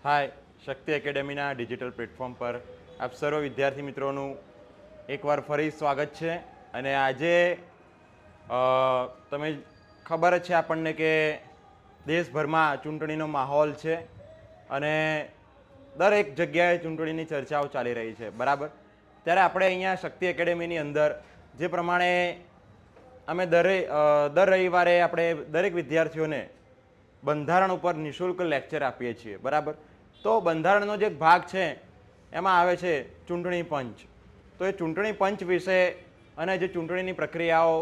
હાય, શક્તિ એકેડેમીના digital platform પર આપ સર્વ વિદ્યાર્થી મિત્રોનું એકવાર ફરી સ્વાગત છે. અને આજે તમે ખબર જ છે આપણને કે દેશભરમાં ચૂંટણીનો માહોલ છે અને દરેક જગ્યાએ ચૂંટણીની ચર્ચાઓ ચાલી રહી છે, બરાબર. ત્યારે આપણે અહીંયા શક્તિ એકેડેમીની અંદર જે પ્રમાણે અમે દર રવિવારે આપણે દરેક વિદ્યાર્થીઓને બંધારણ ઉપર નિઃશુલ્ક લેક્ચર આપીએ છીએ, બરાબર. તો બંધારણનો જે ભાગ છે એમાં આવે છે ચૂંટણી પંચ. તો એ ચૂંટણી પંચ વિશે અને જે ચૂંટણીની પ્રક્રિયાઓ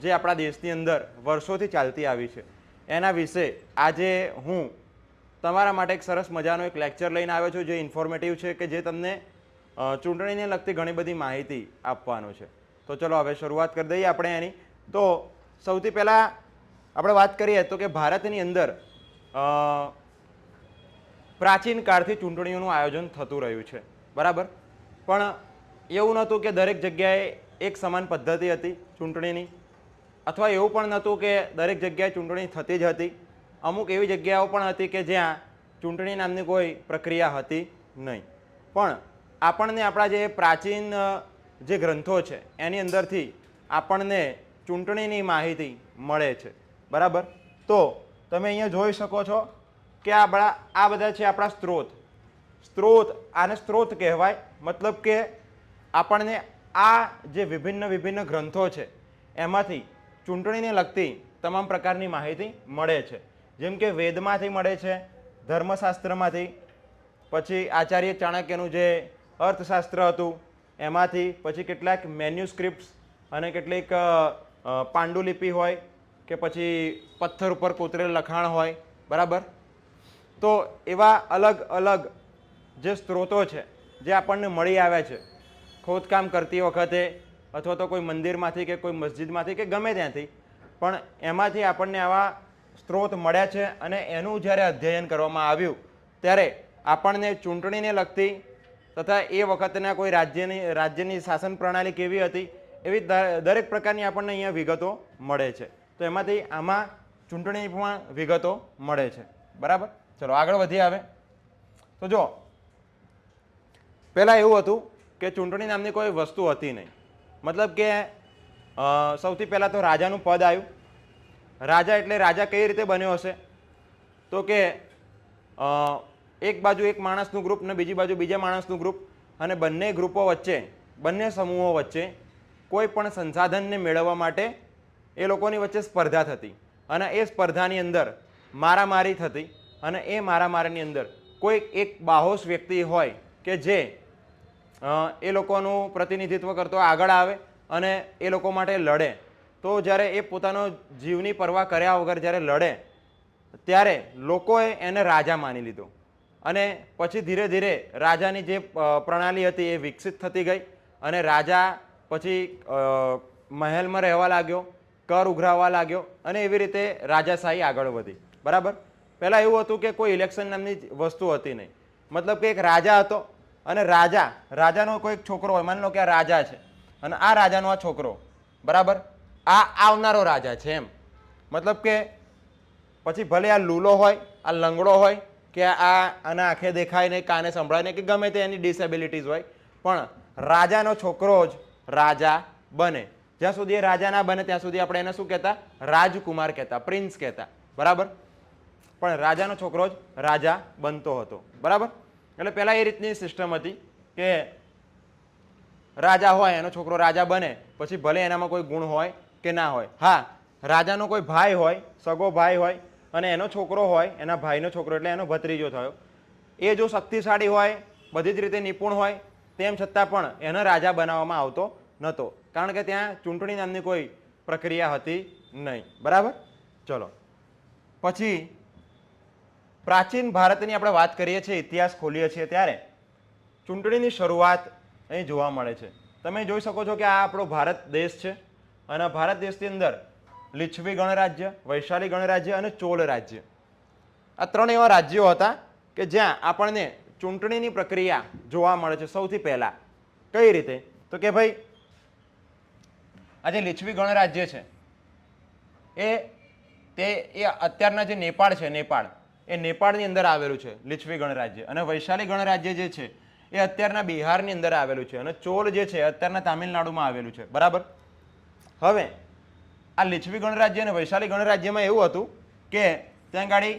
જે આપણા દેશની અંદર વર્ષોથી ચાલતી આવી છે એના વિશે આજે હું તમારા માટે એક સરસ મજાનો એક લેક્ચર લઈને આવ્યો છું, જે ઇન્ફોર્મેટિવ છે, કે જે તમને ચૂંટણીને લગતી ઘણી બધી માહિતી આપવાનો છે. તો ચલો હવે શરૂઆત કરી દઈએ આપણે એની. તો સૌથી પહેલાં આપણે વાત કરીએ તો કે ભારતની અંદર પ્રાચીન કાળથી ચૂંટણીઓનું આયોજન થતું રહ્યું છે, બરાબર. પણ એવું નહોતું કે દરેક જગ્યાએ એક સમાન પદ્ધતિ હતી ચૂંટણીની, અથવા એવું પણ નહોતું કે દરેક જગ્યાએ ચૂંટણી થતી જ હતી. અમુક એવી જગ્યાઓ પણ હતી કે જ્યાં ચૂંટણી નામની કોઈ પ્રક્રિયા હતી નહીં. પણ આપણને આપણા જે પ્રાચીન જે ગ્રંથો છે એની અંદરથી આપણને ચૂંટણીની માહિતી મળે છે, બરાબર. તો તમે અહીંયા જોઈ શકો છો કે આ બધા છે આપણા સ્ત્રોત. આને સ્ત્રોત કહેવાય. મતલબ કે આપણને આ જે વિભિન્ન ગ્રંથો છે એમાંથી ચૂંટણીને લગતી તમામ પ્રકારની માહિતી મળે છે. જેમ કે વેદમાંથી મળે છે, ધર્મશાસ્ત્રમાંથી, પછી આચાર્ય ચાણક્યનું જે અર્થશાસ્ત્ર હતું એમાંથી, પછી કેટલાક મેન્યુસ્ક્રિપ્ટ્સ અને કેટલીક પાંડુલિપિ હોય કે પછી પથ્થર ઉપર કોતરેલ લખાણ હોય, બરાબર. તો એવા અલગ અલગ જે સ્ત્રોતો છે જે આપણને મળી આવ્યા છે ખોદકામ કરતી વખતે, અથવા તો કોઈ મંદિરમાંથી કે કોઈ મસ્જિદમાંથી કે ગમે ત્યાંથી, પણ એમાંથી આપણને આવા સ્ત્રોત મળ્યા છે. અને એનું જ્યારે અધ્યયન કરવામાં આવ્યું ત્યારે આપણને ચૂંટણીને લગતી તથા એ વખતના કોઈ રાજ્યની શાસન પ્રણાલી કેવી હતી એવી દરેક પ્રકારની આપણને અહીંયા વિગતો મળે છે. તો એમાંથી આમાં ચૂંટણી પણ વિગતો મળે છે, બરાબર. ચલો આગળ વધીએ હવે. તો જો પહેલાં એવું હતું કે ચૂંટણી નામની કોઈ વસ્તુ હતી નહીં. મતલબ કે સૌથી પહેલાં તો રાજાનું પદ આવ્યું. રાજા એટલે રાજા કઈ રીતે બન્યો હશે? તો કે એક બાજુ એક માણસનું ગ્રુપ ને બીજી બાજુ બીજા માણસનું ગ્રુપ, અને બંને ગ્રુપો વચ્ચે, બંને સમૂહો વચ્ચે કોઈ પણ સંસાધનને મેળવવા માટે એ લોકોની વચ્ચે સ્પર્ધા થતી. અને એ સ્પર્ધાની અંદર મારામારી થતી. અને એ મારામારીની અંદર કોઈ એક બાહોશ વ્યક્તિ હોય કે જે એ લોકોનું પ્રતિનિધિત્વ કરતો આગળ આવે અને એ લોકો માટે લડે. તો જ્યારે એ પોતાનો જીવની પરવા કર્યા વગર જ્યારે લડે ત્યારે લોકોએ એને રાજા માની લીધો. અને પછી ધીરે ધીરે રાજાની જે પ્રણાલી હતી એ વિકસિત થતી ગઈ. અને રાજા પછી મહેલમાં રહેવા લાગ્યો, કર ઉઘરાવવા લાગ્યો, અને એવી રીતે રાજાશાહી આગળ વધી, બરાબર. પહેલાં એવું હતું કે કોઈ ઇલેક્શન નામની વસ્તુ હતી નહીં. મતલબ કે એક રાજા હતો અને રાજાનો કોઈ છોકરો હોય, માની લો કે આ રાજા છે અને આ રાજાનો આ છોકરો, બરાબર, આ આવનારો રાજા છે એમ. મતલબ કે પછી ભલે આ લૂલો હોય, આ લંગડો હોય, કે આના આંખે દેખાય નહીં, કાને સંભળાય નહીં, કે ગમે તે એની ડિસેબિલિટીઝ હોય, પણ રાજાનો છોકરો જ રાજા બને. જ્યાં સુધી એ રાજા ના બને ત્યાં સુધી આપણે એને શું કહેતા? રાજકુમાર કહેતા, પ્રિન્સ કહેતા, બરાબર. પણ રાજાનો છોકરો જ રાજા બનતો હતો, બરાબર. એટલે પહેલાં એ રીતની સિસ્ટમ હતી કે રાજા હોય એનો છોકરો રાજા બને, પછી ભલે એનામાં કોઈ ગુણ હોય કે ના હોય. હા, રાજાનો કોઈ ભાઈ હોય, સગો ભાઈ હોય, અને એનો છોકરો હોય, એના ભાઈનો છોકરો એટલે એનો ભત્રીજો થયો, એ જો શક્તિશાળી હોય, બધી જ રીતે નિપુણ હોય, તેમ છતાં પણ એને રાજા બનાવવામાં આવતો નહોતો. કારણ કે ત્યાં ચૂંટણી નામની કોઈ પ્રક્રિયા હતી નહીં, બરાબર. ચલો પછી પ્રાચીન ભારતની આપણે વાત કરીએ છીએ, ઇતિહાસ ખોલીએ છીએ, ત્યારે ચૂંટણીની શરૂઆત અહીં જોવા મળે છે. તમે જોઈ શકો છો કે આ આપણો ભારત દેશ છે અને ભારત દેશની અંદર લિચ્છવી ગણરાજ્ય, વૈશાલી ગણરાજ્ય અને ચોલ રાજ્ય, આ ત્રણ એવા રાજ્યો હતા કે જ્યાં આપણને ચૂંટણીની પ્રક્રિયા જોવા મળે છે. સૌથી પહેલા કઈ રીતે? તો કે ભાઈ આ જે લિચ્છવી ગણરાજ્ય છે એ અત્યારના જે નેપાળ છે, એ નેપાળની અંદર આવેલું છે લિચ્વી ગણરાજ્ય, અને વૈશાલી ગણરાજ્ય જે છે એ અત્યારના બિહારની અંદર આવેલું છે, અને ચોલ જે છે અત્યારના તામિલનાડુમાં આવેલું છે. બરાબર. હવે આ લિચ્વી ગણરાજ્ય અને વૈશાલી ગણરાજ્યમાં એવું હતું કે ત્યાં ગાડી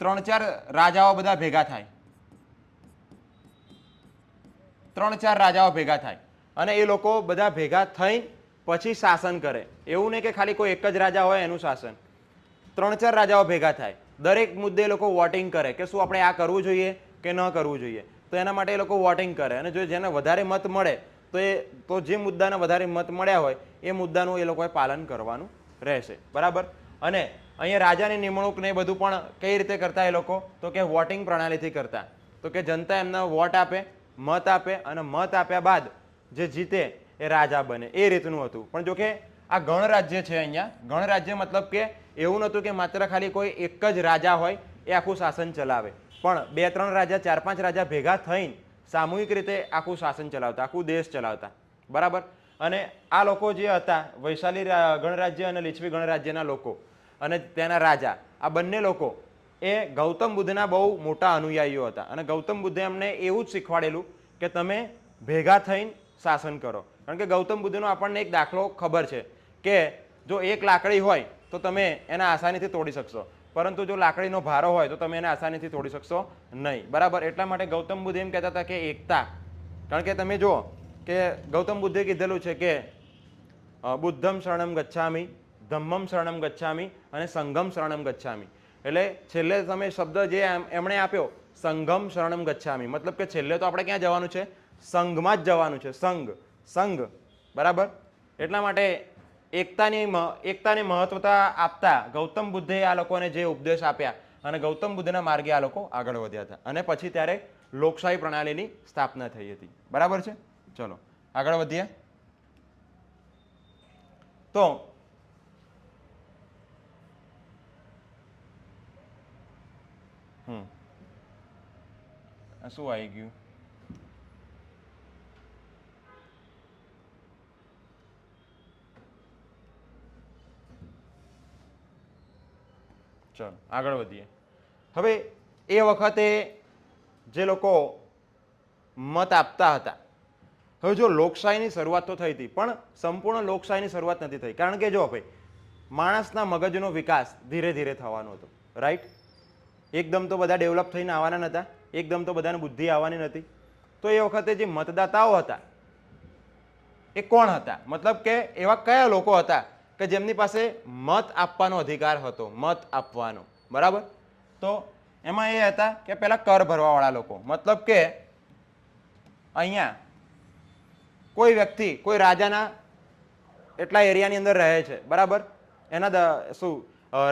3-4 રાજાઓ બધા ભેગા થાય, 3-4 રાજાઓ ભેગા થાય અને એ લોકો બધા ભેગા થઈ પછી શાસન કરે. એવું નહીં કે ખાલી કોઈ એક જ રાજા હોય એનું શાસન. 3-4 રાજાઓ ભેગા થાય, દરેક મુદ્દે એ લોકો વોટિંગ કરે કે શું આપણે આ કરવું જોઈએ કે ન કરવું જોઈએ. તો એના માટે એ લોકો વોટિંગ કરે, અને જો જેને વધારે મત મળે તો જે મુદ્દાના વધારે મત મળ્યા હોય એ મુદ્દાનું એ લોકોએ પાલન કરવાનું રહેશે. બરાબર. અને અહીંયા રાજાની નિમણૂક ને એ બધું પણ કઈ રીતે કરતા એ લોકો, તો કે વોટિંગ પ્રણાલીથી કરતા. તો કે જનતા એમના વોટ આપે, મત આપે, અને મત આપ્યા બાદ જે જીતે એ રાજા બને, એ રીતનું હતું. પણ જો કે આ ગણરાજ્ય છે, અહીંયા ગણરાજ્ય મતલબ કે એવું નહોતું કે માત્ર ખાલી કોઈ એક જ રાજા હોય એ આખું શાસન ચલાવે, પણ 2-3 રાજા, 4-5 રાજા ભેગા થઈને સામૂહિક રીતે આખું શાસન ચલાવતા, આખું દેશ ચલાવતા. બરાબર. અને આ લોકો જે હતા વૈશાલી ગણરાજ્ય અને લિચ્વી ગણરાજ્યના લોકો અને તેના રાજા, આ બંને લોકો એ ગૌતમ બુદ્ધના બહુ મોટા અનુયાયીઓ હતા, અને ગૌતમ બુદ્ધે એમને એવું જ શીખવાડેલું કે તમે ભેગા થઈને શાસન કરો. કારણ કે ગૌતમ બુદ્ધનો આપણને એક દાખલો ખબર છે કે જો એક લાકડી હોય તો તમે એને આસાનીથી તોડી શકશો, પરંતુ જો લાકડીનો ભારો હોય તો તમે એને આસાનીથી તોડી શકશો નહીં. બરાબર. એટલા માટે ગૌતમ બુદ્ધ એમ કહેતા હતા કે એકતા. કારણ કે તમે જુઓ કે ગૌતમ બુદ્ધે કીધેલું છે કે બુદ્ધમ શરણમ ગચ્છામિ, ધમ્મમ શરણમ ગચ્છામિ અને સંઘમ શરણમ ગચ્છામિ. એટલે છેલ્લે તમે શબ્દ જે એમણે આપ્યો સંઘમ શરણમ ગચ્છામિ, મતલબ કે છેલ્લે તો આપણે ક્યાં જવાનું છે? સંઘમાં જ જવાનું છે. સંઘ. બરાબર. એટલા માટે એકતાની મહત્વતા આપતા ગૌતમ બુદ્ધે આ લોકોને જે ઉપદેશ આપ્યા, અને ગૌતમ બુદ્ધના માર્ગે આ લોકો આગળ વધ્યા હતા, અને પછી ત્યારે લોકશાહી પ્રણાલીની સ્થાપના થઈ હતી. બરાબર છે. ચલો આગળ વધીએ. તો શું આવી ગયું? ચલો આગળ વધીએ. હવે એ વખતે જે લોકો મત આપતા હતા, હવે જો લોકશાહીની શરૂઆત તો થઈ હતી, પણ સંપૂર્ણ લોકશાહીની શરૂઆત નથી થઈ. કારણ કે જો ભાઈ માણસના મગજનો વિકાસ ધીરે ધીરે થવાનો હતો. રાઈટ. એકદમ તો બધા ડેવલપ થઈને આવવાના નહોતા, એકદમ તો બધાને બુદ્ધિ આવવાની નથી. તો એ વખતે જે મતદાતાઓ હતા એ કોણ હતા? મતલબ કે એવા કયા લોકો હતા કે જેમની પાસે મત આપવાનો અધિકાર હતો, મત આપવાનો. બરાબર. તો એમાં એ હતા કે પેલા કર ભરવાવાળા લોકો. મતલબ કે અહીંયા કોઈ વ્યક્તિ કોઈ રાજાના એટલા એરિયાની અંદર રહે છે. બરાબર. એના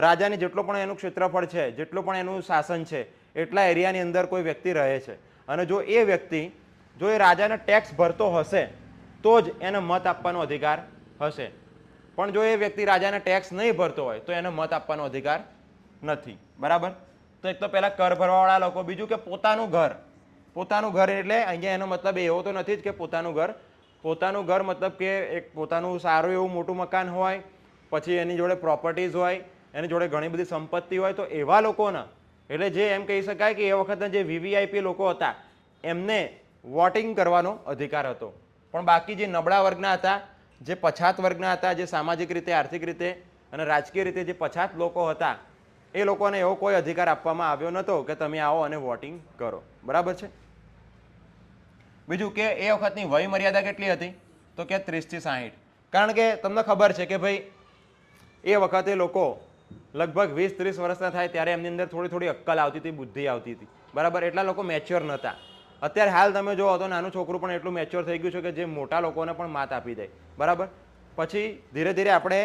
રાજાની જેટલો પણ એનું ક્ષેત્રફળ છે, જેટલું પણ એનું શાસન છે, એટલા એરિયાની અંદર કોઈ વ્યક્તિ રહે છે, અને જો એ વ્યક્તિ જો એ રાજાને ટેક્સ ભરતો હશે તો જ એને મત આપવાનો અધિકાર હશે. પણ જો એ વ્યક્તિ રાજાને ટેક્સ નહીં ભરતો હોય તો એને મત આપવાનો અધિકાર નથી. બરાબર. તો એક તો પહેલા કર ભરવાવાળા લોકો. બીજું કે પોતાનું ઘર. પોતાનું ઘર એટલે અહીંયા એનો મતલબ એવો તો નથી જ કે પોતાનું ઘર. પોતાનું ઘર મતલબ કે એક પોતાનું સારું એવું મોટું મકાન હોય, પછી એની જોડે પ્રોપર્ટીઝ હોય, એની જોડે ઘણી બધી સંપત્તિ હોય. તો એવા લોકોના એટલે જે એમ કહી શકાય કે એ વખતના જે વીવીઆઈપી લોકો હતા એમને વોટિંગ કરવાનો અધિકાર હતો. પણ બાકી જે નબળા વર્ગના હતા, જે પછાત વર્ગના હતા, જે સામાજિક રીતે, આર્થિક રીતે અને રાજકીય રીતે જે પછાત લોકો હતા, એ લોકોને એવો કોઈ અધિકાર આપવામાં આવ્યો નહોતો કે તમે આવો અને વોટિંગ કરો. બરાબર છે. બીજું કે એ વખતની વય મર્યાદા કેટલી હતી? તો કે 30 થી 60. કારણ કે તમને ખબર છે કે ભાઈ એ વખતે લોકો લગભગ 20-30 વર્ષના થાય ત્યારે એમની અંદર થોડી થોડી અક્કલ આવતી હતી, બુદ્ધિ આવતી હતી. બરાબર. એટલા લોકો મેચ્યોર નહોતા. અત્યારે હાલ તમે જોવો તો નાનું છોકરું પણ એટલું મેચ્યોર થઈ ગયું છે કે જે મોટા લોકોને પણ માત આપી દે. બરાબર. પછી ધીરે ધીરે આપણે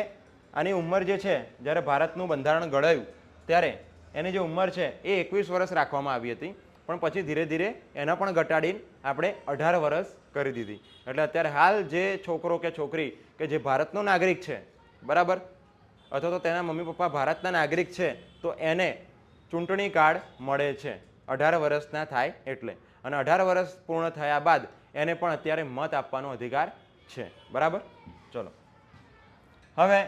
આની ઉંમર જે છે, જ્યારે ભારતનું બંધારણ ઘડાયું ત્યારે એની જે ઉંમર છે એ 21 વર્ષ રાખવામાં આવી હતી, પણ પછી ધીરે ધીરે એના પણ ઘટાડીને આપણે 18 વર્ષ કરી દીધી. એટલે અત્યારે હાલ જે છોકરો કે છોકરી કે જે ભારતનો નાગરિક છે, બરાબર, અથવા તો તેના મમ્મી પપ્પા ભારતના નાગરિક છે, તો એને ચૂંટણી કાર્ડ મળે છે 18 વર્ષના થાય એટલે. અને 18 વર્ષ પૂર્ણ થયા બાદ એને પણ અત્યારે મત આપવાનો અધિકાર છે. બરાબર. ચલો હવે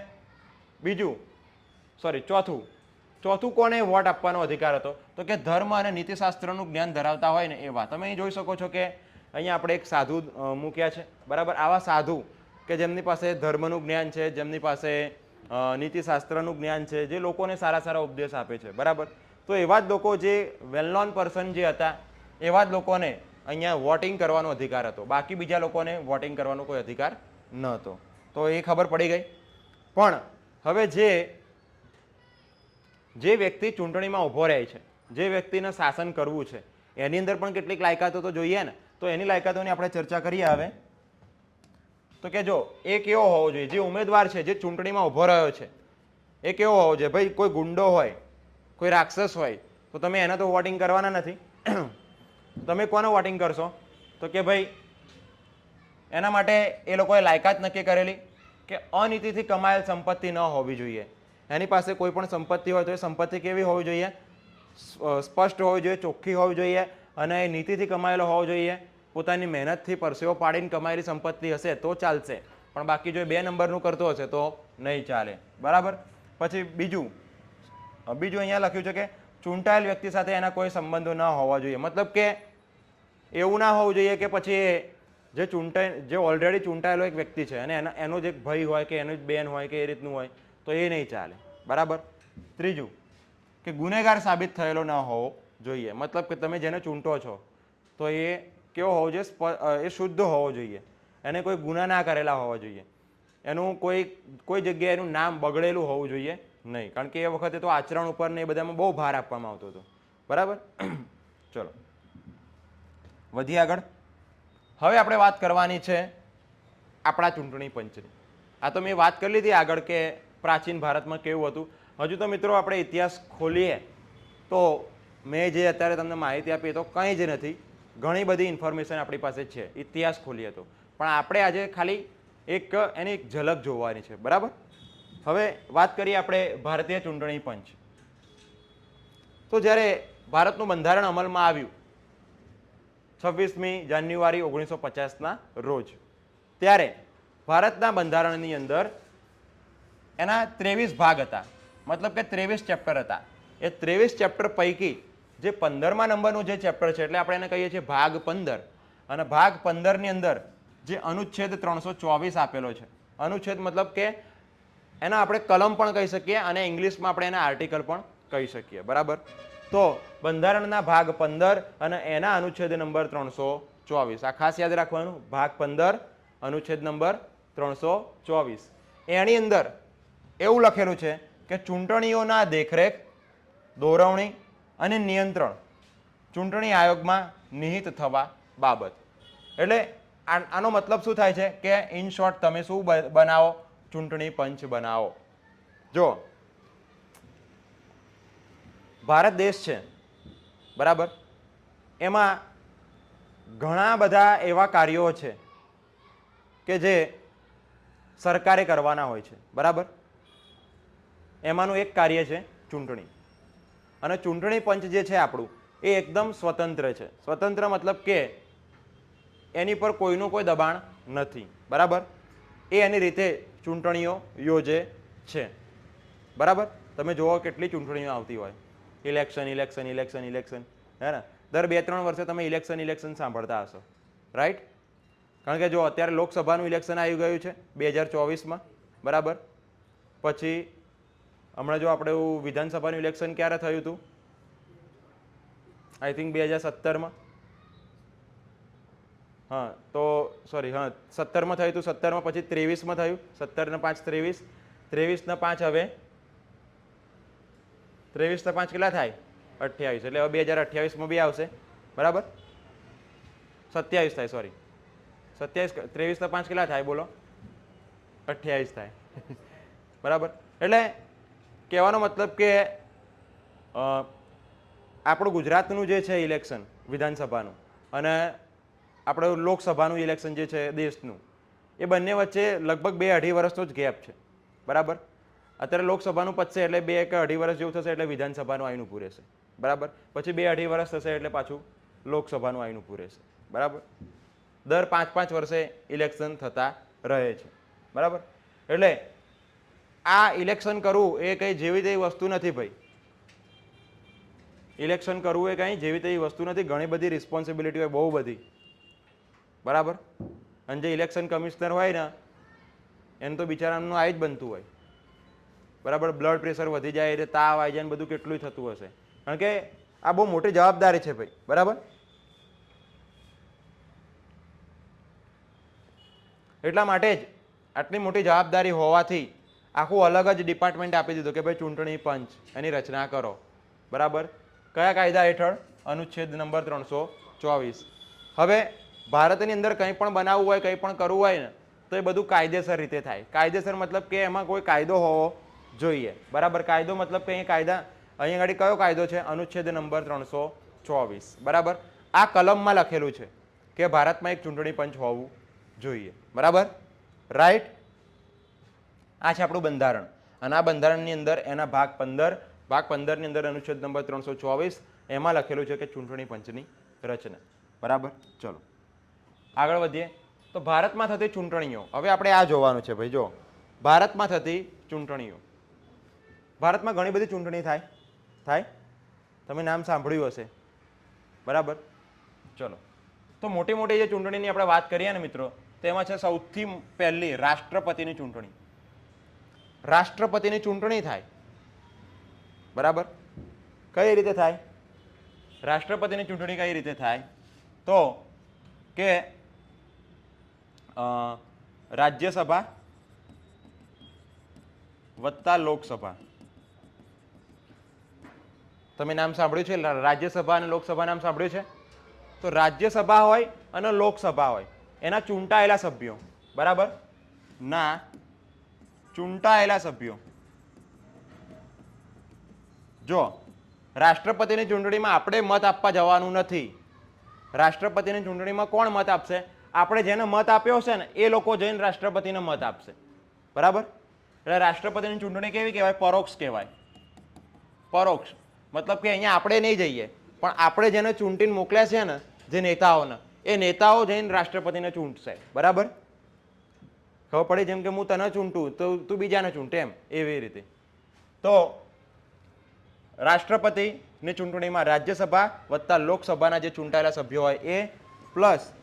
ચોથું ચોથું કોને વોટ આપવાનો અધિકાર હતો? તો કે ધર્મ અને નીતિશાસ્ત્રનું જ્ઞાન ધરાવતા હોય ને એવા. તમે અહીં જોઈ શકો છો કે અહીંયા આપણે એક સાધુ મૂક્યા છે, બરાબર. આવા સાધુ કે જેમની પાસે ધર્મનું જ્ઞાન છે, જેમની પાસે નીતિશાસ્ત્રનું જ્ઞાન છે, જે લોકોને સારા સારા ઉપદેશ આપે છે, બરાબર. તો એવા જ લોકો, જે વેલ નોન પર્સન જે હતા, એવા જ લોકોને અહીંયા વોટિંગ કરવાનો અધિકાર હતો. બાકી બીજા લોકોને વોટિંગ કરવાનો કોઈ અધિકાર ન હતો. તો એ ખબર પડી ગઈ. પણ હવે જે વ્યક્તિ ચૂંટણીમાં ઊભો રહે છે, જે વ્યક્તિને શાસન કરવું છે, એની અંદર પણ કેટલીક લાયકાતો તો જોઈએ ને. તો એની લાયકાતોની આપણે ચર્ચા કરીએ હવે. તો કે જો એ કેવો હોવો જોઈએ, જે ઉમેદવાર છે, જે ચૂંટણીમાં ઊભો રહ્યો છે, એ કેવો હોવો જોઈએ? ભાઈ કોઈ ગુંડો હોય, કોઈ રાક્ષસ હોય, તો તમે એને તો વોટિંગ કરવાના નથી. તમે કોને વોટિંગ કરશો? તો કે ભાઈ એના માટે એ લોકોએ લાયકાત નક્કી કરેલી કે અનીતિથી કમાયેલ સંપત્તિ ન હોવી જોઈએ. એની પાસે કોઈ પણ સંપત્તિ હોય તો એ સંપત્તિ કેવી હોવી જોઈએ? સ્પષ્ટ હોવી જોઈએ, ચોખ્ખી હોવી જોઈએ, અને એ નીતિથી કમાયેલો હોવો જોઈએ. પોતાની મહેનતથી પરસેવો પાડીને કમાયેલી સંપત્તિ હશે તો ચાલશે, પણ બાકી જો 2 નંબરનું કરતો હશે તો નહીં ચાલે, બરાબર. પછી બીજું અહીંયા લખ્યું છે કે ચૂંટાયેલ વ્યક્તિ સાથે એના કોઈ સંબંધો ન હોવા જોઈએ. મતલબ કે એવું ના હોવું જોઈએ કે પછી જે ઓલરેડી ચૂંટાયેલો એક વ્યક્તિ છે અને એનો જ એક ભાઈ હોય કે એનો જ બેન હોય કે એ રીતનું હોય તો એ નહીં ચાલે, બરાબર. ત્રીજું કે ગુનેગાર સાબિત થયેલો ન હોવો જોઈએ. મતલબ કે તમે જેને ચૂંટો છો તો એ કેવો હોવો જોઈએ? એ શુદ્ધ હોવો જોઈએ, એને કોઈ ગુના ના કરેલા હોવા જોઈએ, એનું કોઈ જગ્યાએ એનું નામ બગડેલું હોવું જોઈએ નહીં. કારણ કે એ વખતે તો આચરણ ઉપર ને એ બધામાં બહુ ભાર આપવામાં આવતો હતો, બરાબર. ચલો વધીએ આગળ. હવે આપણે વાત કરવાની છે આપણા ચૂંટણી પંચની. આ તો મેં વાત કરી લીધી આગળ કે પ્રાચીન ભારતમાં કેવું હતું. હજુ તો મિત્રો આપણે ઇતિહાસ ખોલીએ તો મેં જે અત્યારે તમને માહિતી આપી તો કંઈ જ નથી. ઘણી બધી ઇન્ફોર્મેશન આપણી પાસે છે ઇતિહાસ ખોલીએ તો, પણ આપણે આજે ખાલી એની એક ઝલક જોવાની છે, બરાબર. હવે વાત કરીએ આપણે ભારતીય ચૂંટણી પંચ. તો જ્યારે ભારતનું બંધારણ અમલમાં આવ્યું 26મી જાન્યુઆરી 1950ના રોજ, ત્યારે ભારતના બંધારણની અંદર એના 23 ભાગ હતા. મતલબ કે 23 ચેપ્ટર હતા. એ 23 ચેપ્ટર પૈકી જે 15મા નંબરનું જે ચેપ્ટર છે, એટલે આપણે એને કહીએ છીએ ભાગ 15, અને ભાગ 15ની અંદર જે અનુચ્છેદ 324 આપેલો છે. અનુચ્છેદ મતલબ કે એના આપણે કલમ પણ કહી શકીએ અને ઇંગ્લિશમાં આપણે એના આર્ટિકલ પણ કહી શકીએ, બરાબર. તો બંધારણના ભાગ 15 અને એના અનુચ્છેદ નંબર 324, આ ખાસ યાદ રાખવાનું. ભાગ 15 અનુચ્છેદ નંબર 324. એની અંદર એવું લખેલું છે કે ચૂંટણીઓના દેખરેખ, દોરવણી અને નિયંત્રણ ચૂંટણી આયોગમાં નિહિત થવા બાબત. એટલે આનો મતલબ શું થાય છે કે ઇન શોર્ટ તમે શું બનાવો? ચૂંટણી પંચ બનાવો. જો ભારત દેશ છે, બરાબર, એમાં ઘણા બધા એવા કાર્યો છે કે જે સરકારે કરવાના હોય છે, બરાબર. એમાંનું એક કાર્ય છે ચૂંટણી. અને ચૂંટણી પંચ જે છે આપણું એ એકદમ સ્વતંત્ર છે. સ્વતંત્ર મતલબ કે એની પર કોઈનું કોઈ દબાણ નથી, બરાબર. એ એની રીતે ચૂંટણીઓ યોજે છે, બરાબર. તમે જુઓ કેટલી ચૂંટણીઓ આવતી હોય, ઇલેક્શન ઇલેક્શન ઇલેક્શન ઇલેક્શન, હે ને. દર 2-3 વર્ષે તમે ઇલેક્શન સાંભળતા હશો, રાઈટ. કારણ કે જો અત્યારે લોકસભાનું ઇલેક્શન આવી ગયું છે 2024માં, બરાબર. પછી હમણાં જો આપણે વિધાનસભાનું ઇલેક્શન ક્યારે થયું હતું? આઈ થિંક 2017માં. હા તો સોરી, હા 17માં થયું હતું. 17માં પછી 23માં થયું. 17 ને 5 23, 23 ને 5 હવે 23 ને 5 કેટલા થાય? 28. એટલે હવે 2028માં બી આવશે, બરાબર. 27 થાય, સોરી 27. 23 ને 5 કેટલા થાય? બોલો. 28 થાય, બરાબર. એટલે કહેવાનો મતલબ કે આપણું ગુજરાતનું જે છે ઇલેક્શન વિધાનસભાનું અને આપણે લોકસભાનું ઇલેક્શન જે છે દેશનું, એ બંને વચ્ચે લગભગ 2-2.5 વર્ષનો જ ગેપ છે, બરાબર. અત્યારે લોકસભાનું પતશે એટલે 2 કે 2.5 વર્ષ જેવું થશે એટલે વિધાનસભાનું આવીને ઊભું રહેશે, બરાબર. પછી 2-2.5 વર્ષ થશે એટલે પાછું લોકસભાનું આવીને ઊભું રહેશે, બરાબર. દર 5-5 વર્ષે ઇલેક્શન થતા રહે છે, બરાબર. એટલે આ ઇલેક્શન કરવું એ કંઈ જેવી તેવી વસ્તુ નથી ભાઈ. ઇલેક્શન કરવું એ કંઈ જેવી તેવી વસ્તુ નથી, ઘણી બધી રિસ્પોન્સિબિલિટી હોય, બહુ બધી, બરાબર. અને જે ઇલેક્શન કમિશનર હોય ને એનું તો બિચારાનું આ જ બનતું હોય, બરાબર. બ્લડ પ્રેશર વધી જાય એટલે તાવ આવી જાય ને બધું કેટલું થતું હશે, કારણ કે આ બહુ મોટી જવાબદારી છે ભાઈ, બરાબર. એટલા માટે જ આટલી મોટી જવાબદારી હોવાથી આખું અલગ જ ડિપાર્ટમેન્ટ આપી દીધું કે ભાઈ ચૂંટણી પંચ એની રચના કરો, બરાબર. કયા કાયદા હેઠળ? અનુચ્છેદ નંબર 324. હવે ભારતની અંદર કંઈ પણ બનાવવું હોય, કંઈ પણ કરવું હોય ને તો એ બધું કાયદેસર રીતે થાય. કાયદેસર મતલબ કે એમાં કોઈ કાયદો હોવો જોઈએ, બરાબર. કાયદો મતલબ કે અહીં આગળ કયો કાયદો છે? અનુચ્છેદ નંબર 324, બરાબર. આ કલમમાં લખેલું છે કે ભારતમાં એક ચૂંટણી પંચ હોવું જોઈએ, બરાબર, રાઈટ. આ છે આપણું બંધારણ, અને આ બંધારણની અંદર એના ભાગ 15 ની અંદર અનુચ્છેદ નંબર 324 એમાં લખેલું છે કે ચૂંટણી પંચની રચના, બરાબર. ચલો આગળ વધીએ. તો ભારતમાં થતી ચૂંટણીઓ, હવે આપણે આ જોવાનું છે ભાઈ. જો ભારતમાં થતી ચૂંટણીઓ, ભારતમાં ઘણી બધી ચૂંટણી થાય, તમે નામ સાંભળ્યું હશે, બરાબર. ચલો, તો મોટી મોટી જે ચૂંટણીની આપણે વાત કરીએ ને મિત્રો, તેમાં છે સૌથી પહેલી રાષ્ટ્રપતિની ચૂંટણી. રાષ્ટ્રપતિની ચૂંટણી થાય, બરાબર. કઈ રીતે થાય રાષ્ટ્રપતિની ચૂંટણી? કઈ રીતે થાય? તો કે રાજ્યસભા વત્તા લોકસભા. તમે નામ સાંભળ્યું છે? રાજ્યસભા અને લોકસભા નામ સાંભળ્યું છે? તો રાજ્યસભા હોય અને લોકસભા હોય, એના ચૂંટાયેલા સભ્યો, બરાબર, ના ચૂંટાયેલા સભ્યો. જો રાષ્ટ્રપતિની ચૂંટણીમાં આપણે મત આપવા જવાનું નથી. રાષ્ટ્રપતિની ચૂંટણીમાં કોણ મત આપશે? આપણે જેને મત આપ્યો હશે ને એ લોકો જઈને રાષ્ટ્રપતિને મત આપશે, બરાબર. એટલે રાષ્ટ્રપતિની ચૂંટણી કેવી કહેવાય? પરોક્ષ કહેવાય. પરોક્ષ મતલબ કે અહીંયા આપણે નહીં જઈએ, પણ આપણે જેને ચૂંટીને મોકલ્યા છે ને, જે નેતાઓને, એ નેતાઓ જઈને રાષ્ટ્રપતિને ચૂંટશે, બરાબર. ખબર પડી? જેમ કે હું તને ચૂંટું તો તું બીજાને ચૂંટે, એમ એવી રીતે. તો રાષ્ટ્રપતિની ચૂંટણીમાં રાજ્યસભા વત્તા લોકસભાના જે ચૂંટાયેલા સભ્યો હોય એ પ્લસ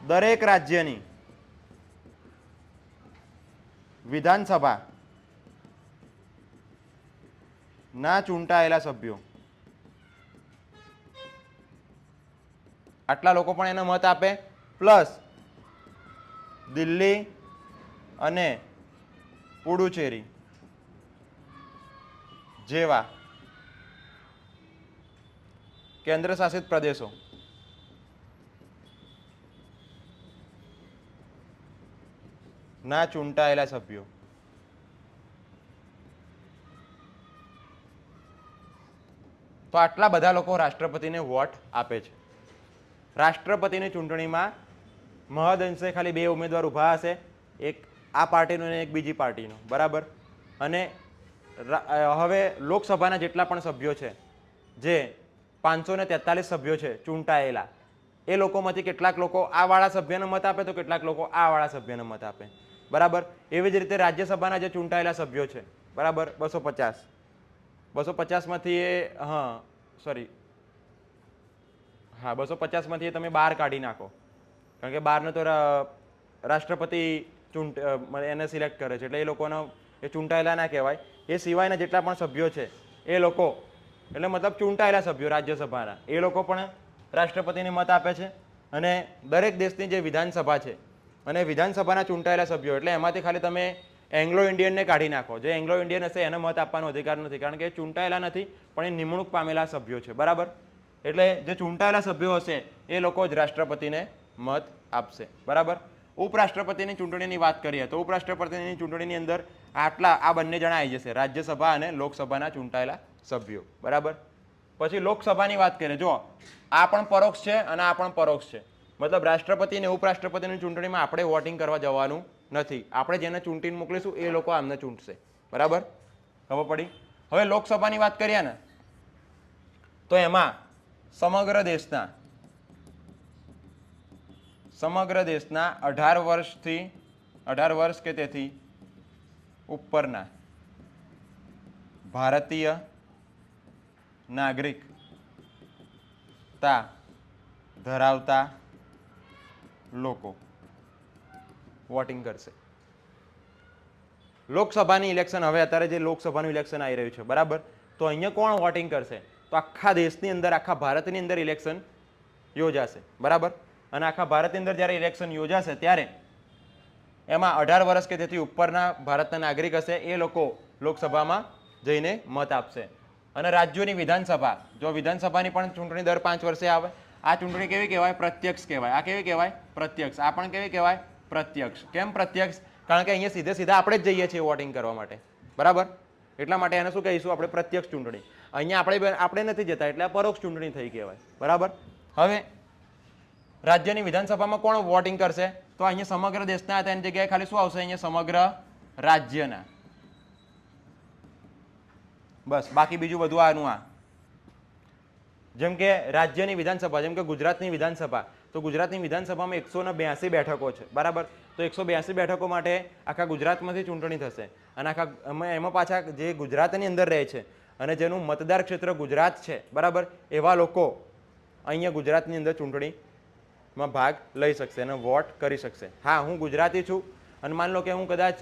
દરેક રાજ્યની વિધાનસભા ના ચૂંટાયેલા સભ્યો, આટલા લોકો પણ એને મત આપે, પ્લસ દિલ્હી અને પુડુચેરી જેવા કેન્દ્ર શાસિત પ્રદેશો ના ચૂંટાયેલા સભ્યો. તો આટલા બધા લોકો રાષ્ટ્રપતિને વોટ આપે છે. રાષ્ટ્રપતિની ચૂંટણીમાં મહદઅંશે ખાલી બે ઉમેદવાર ઊભા હશે, એક આ પાર્ટીનો અને એક બીજી પાર્ટીનો, બરાબર. અને હવે લોકસભાના જેટલા પણ સભ્યો છે, જે 543 સભ્યો છે ચૂંટાયેલા, એ લોકોમાંથી કેટલાક લોકો આ વાળા સભ્યને મત આપે તો કેટલાક લોકો આ વાળા સભ્યને મત આપે, બરાબર. એવી જ રીતે રાજ્યસભાના જે ચૂંટાયેલા સભ્યો છે, બરાબર, 250માંથી એ 250માંથી તમે 12 કાઢી નાખો, કારણ કે 12ને તો રાષ્ટ્રપતિ એને સિલેક્ટ કરે છે, એટલે એ લોકોનો એ ચૂંટાયેલા ના કહેવાય. એ સિવાયના જેટલા પણ સભ્યો છે એ લોકો, એટલે મતલબ ચૂંટાયેલા સભ્યો રાજ્યસભાના, એ લોકો પણ રાષ્ટ્રપતિને મત આપે છે. અને દરેક દેશની જે વિધાનસભા છે અને વિધાનસભાના ચૂંટાયેલા સભ્યો, એટલે એમાંથી ખાલી તમે એંગ્લો ઇન્ડિયનને કાઢી નાખો. જે એંગ્લો ઇન્ડિયન હશે એને મત આપવાનો અધિકાર નથી, કારણ કે એ ચૂંટાયેલા નથી પણ એ નિમણૂક પામેલા સભ્યો છે, બરાબર. એટલે જે ચૂંટાયેલા સભ્યો હશે એ લોકો જ રાષ્ટ્રપતિને મત આપશે, બરાબર. ઉપરાષ્ટ્રપતિની ચૂંટણીની વાત કરીએ તો ઉપરાષ્ટ્રપતિની ચૂંટણીની અંદર આ બંને જણા આવી જશે, રાજ્યસભા અને લોકસભાના ચૂંટાયેલા સભ્યો, બરાબર. પછી લોકસભાની વાત કરીએ, જો આ પણ પરોક્ષ છે અને આ પણ પરોક્ષ છે. મતલબ રાષ્ટ્રપતિ અને ઉપરાષ્ટ્રપતિની ચૂંટણીમાં આપણે વોટિંગ કરવા જવાનું નથી. આપણે જેને ચૂંટીને મોકલીશું એ લોકો આમને ચૂંટશે, બરાબર. ખબર પડી? હવે લોકસભાની વાત કરીએ ને તો એમાં સમગ્ર દેશના 18 વર્ષ કે તેથી ઉપરના ભારતીય નાગરિક સત્તા ધરાવતા લોકો વોટિંગ કરશે. લોકસભાની ઇલેક્શન, હવે અત્યારે જે લોકસભાનું ઇલેક્શન આવી રહ્યું છે બરાબર, તો અહીંયા કોણ વોટિંગ કરશે? તો આખા દેશની અંદર, આખા ભારતની અંદર ઇલેક્શન યોજાશે બરાબર. અને આખા ભારતની અંદર જ્યારે ઇલેક્શન યોજાશે ત્યારે એમાં 18 વર્ષ કે તેથી ઉપરના ભારતના નાગરિક હશે એ લોકો લોકસભામાં જઈને મત આપશે. અને રાજ્યોની વિધાનસભા, જો વિધાનસભાની પણ ચૂંટણી દર 5 વર્ષે આવે, આ ચૂંટણી કેવી કહેવાય? પ્રત્યક્ષ કહેવાય. આ કેવી કહેવાય? પ્રત્યક્ષ. આ પણ કેવી કહેવાય? પ્રત્યક્ષ. કેમ પ્રત્યક્ષ? કારણ કે અહીંયા સીધે સીધા આપણે જ જઈએ છીએ વોટિંગ કરવા માટે બરાબર. એટલા માટે એને શું કહીશું આપણે? પ્રત્યક્ષ ચૂંટણી. અહીંયા આપણે નથી જતા એટલે આ પરોક્ષ ચૂંટણી થઈ કહેવાય બરાબર. હવે રાજ્યની વિધાનસભામાં કોણ વોટિંગ કરશે? તો અહીંયા સમગ્ર દેશના હતા એની જગ્યાએ ખાલી શું આવશે? અહીંયા સમગ્ર રાજ્યના. બસ, બાકી બીજું બધું આનું આ. જેમ કે રાજ્યની વિધાનસભા, જેમ કે ગુજરાતની વિધાનસભા, તો ગુજરાતની વિધાનસભામાં 182 બેઠકો છે બરાબર. તો 182 બેઠકો માટે આખા ગુજરાતમાંથી ચૂંટણી થશે. અને એમાં પાછા જે ગુજરાતની અંદર રહે છે અને જેનું મતદાર ક્ષેત્ર ગુજરાત છે બરાબર, એવા લોકો અહીંયા ગુજરાતની અંદર ચૂંટણીમાં ભાગ લઈ શકશે અને વોટ કરી શકશે. હા, હું ગુજરાતી છું અને માન લો કે હું કદાચ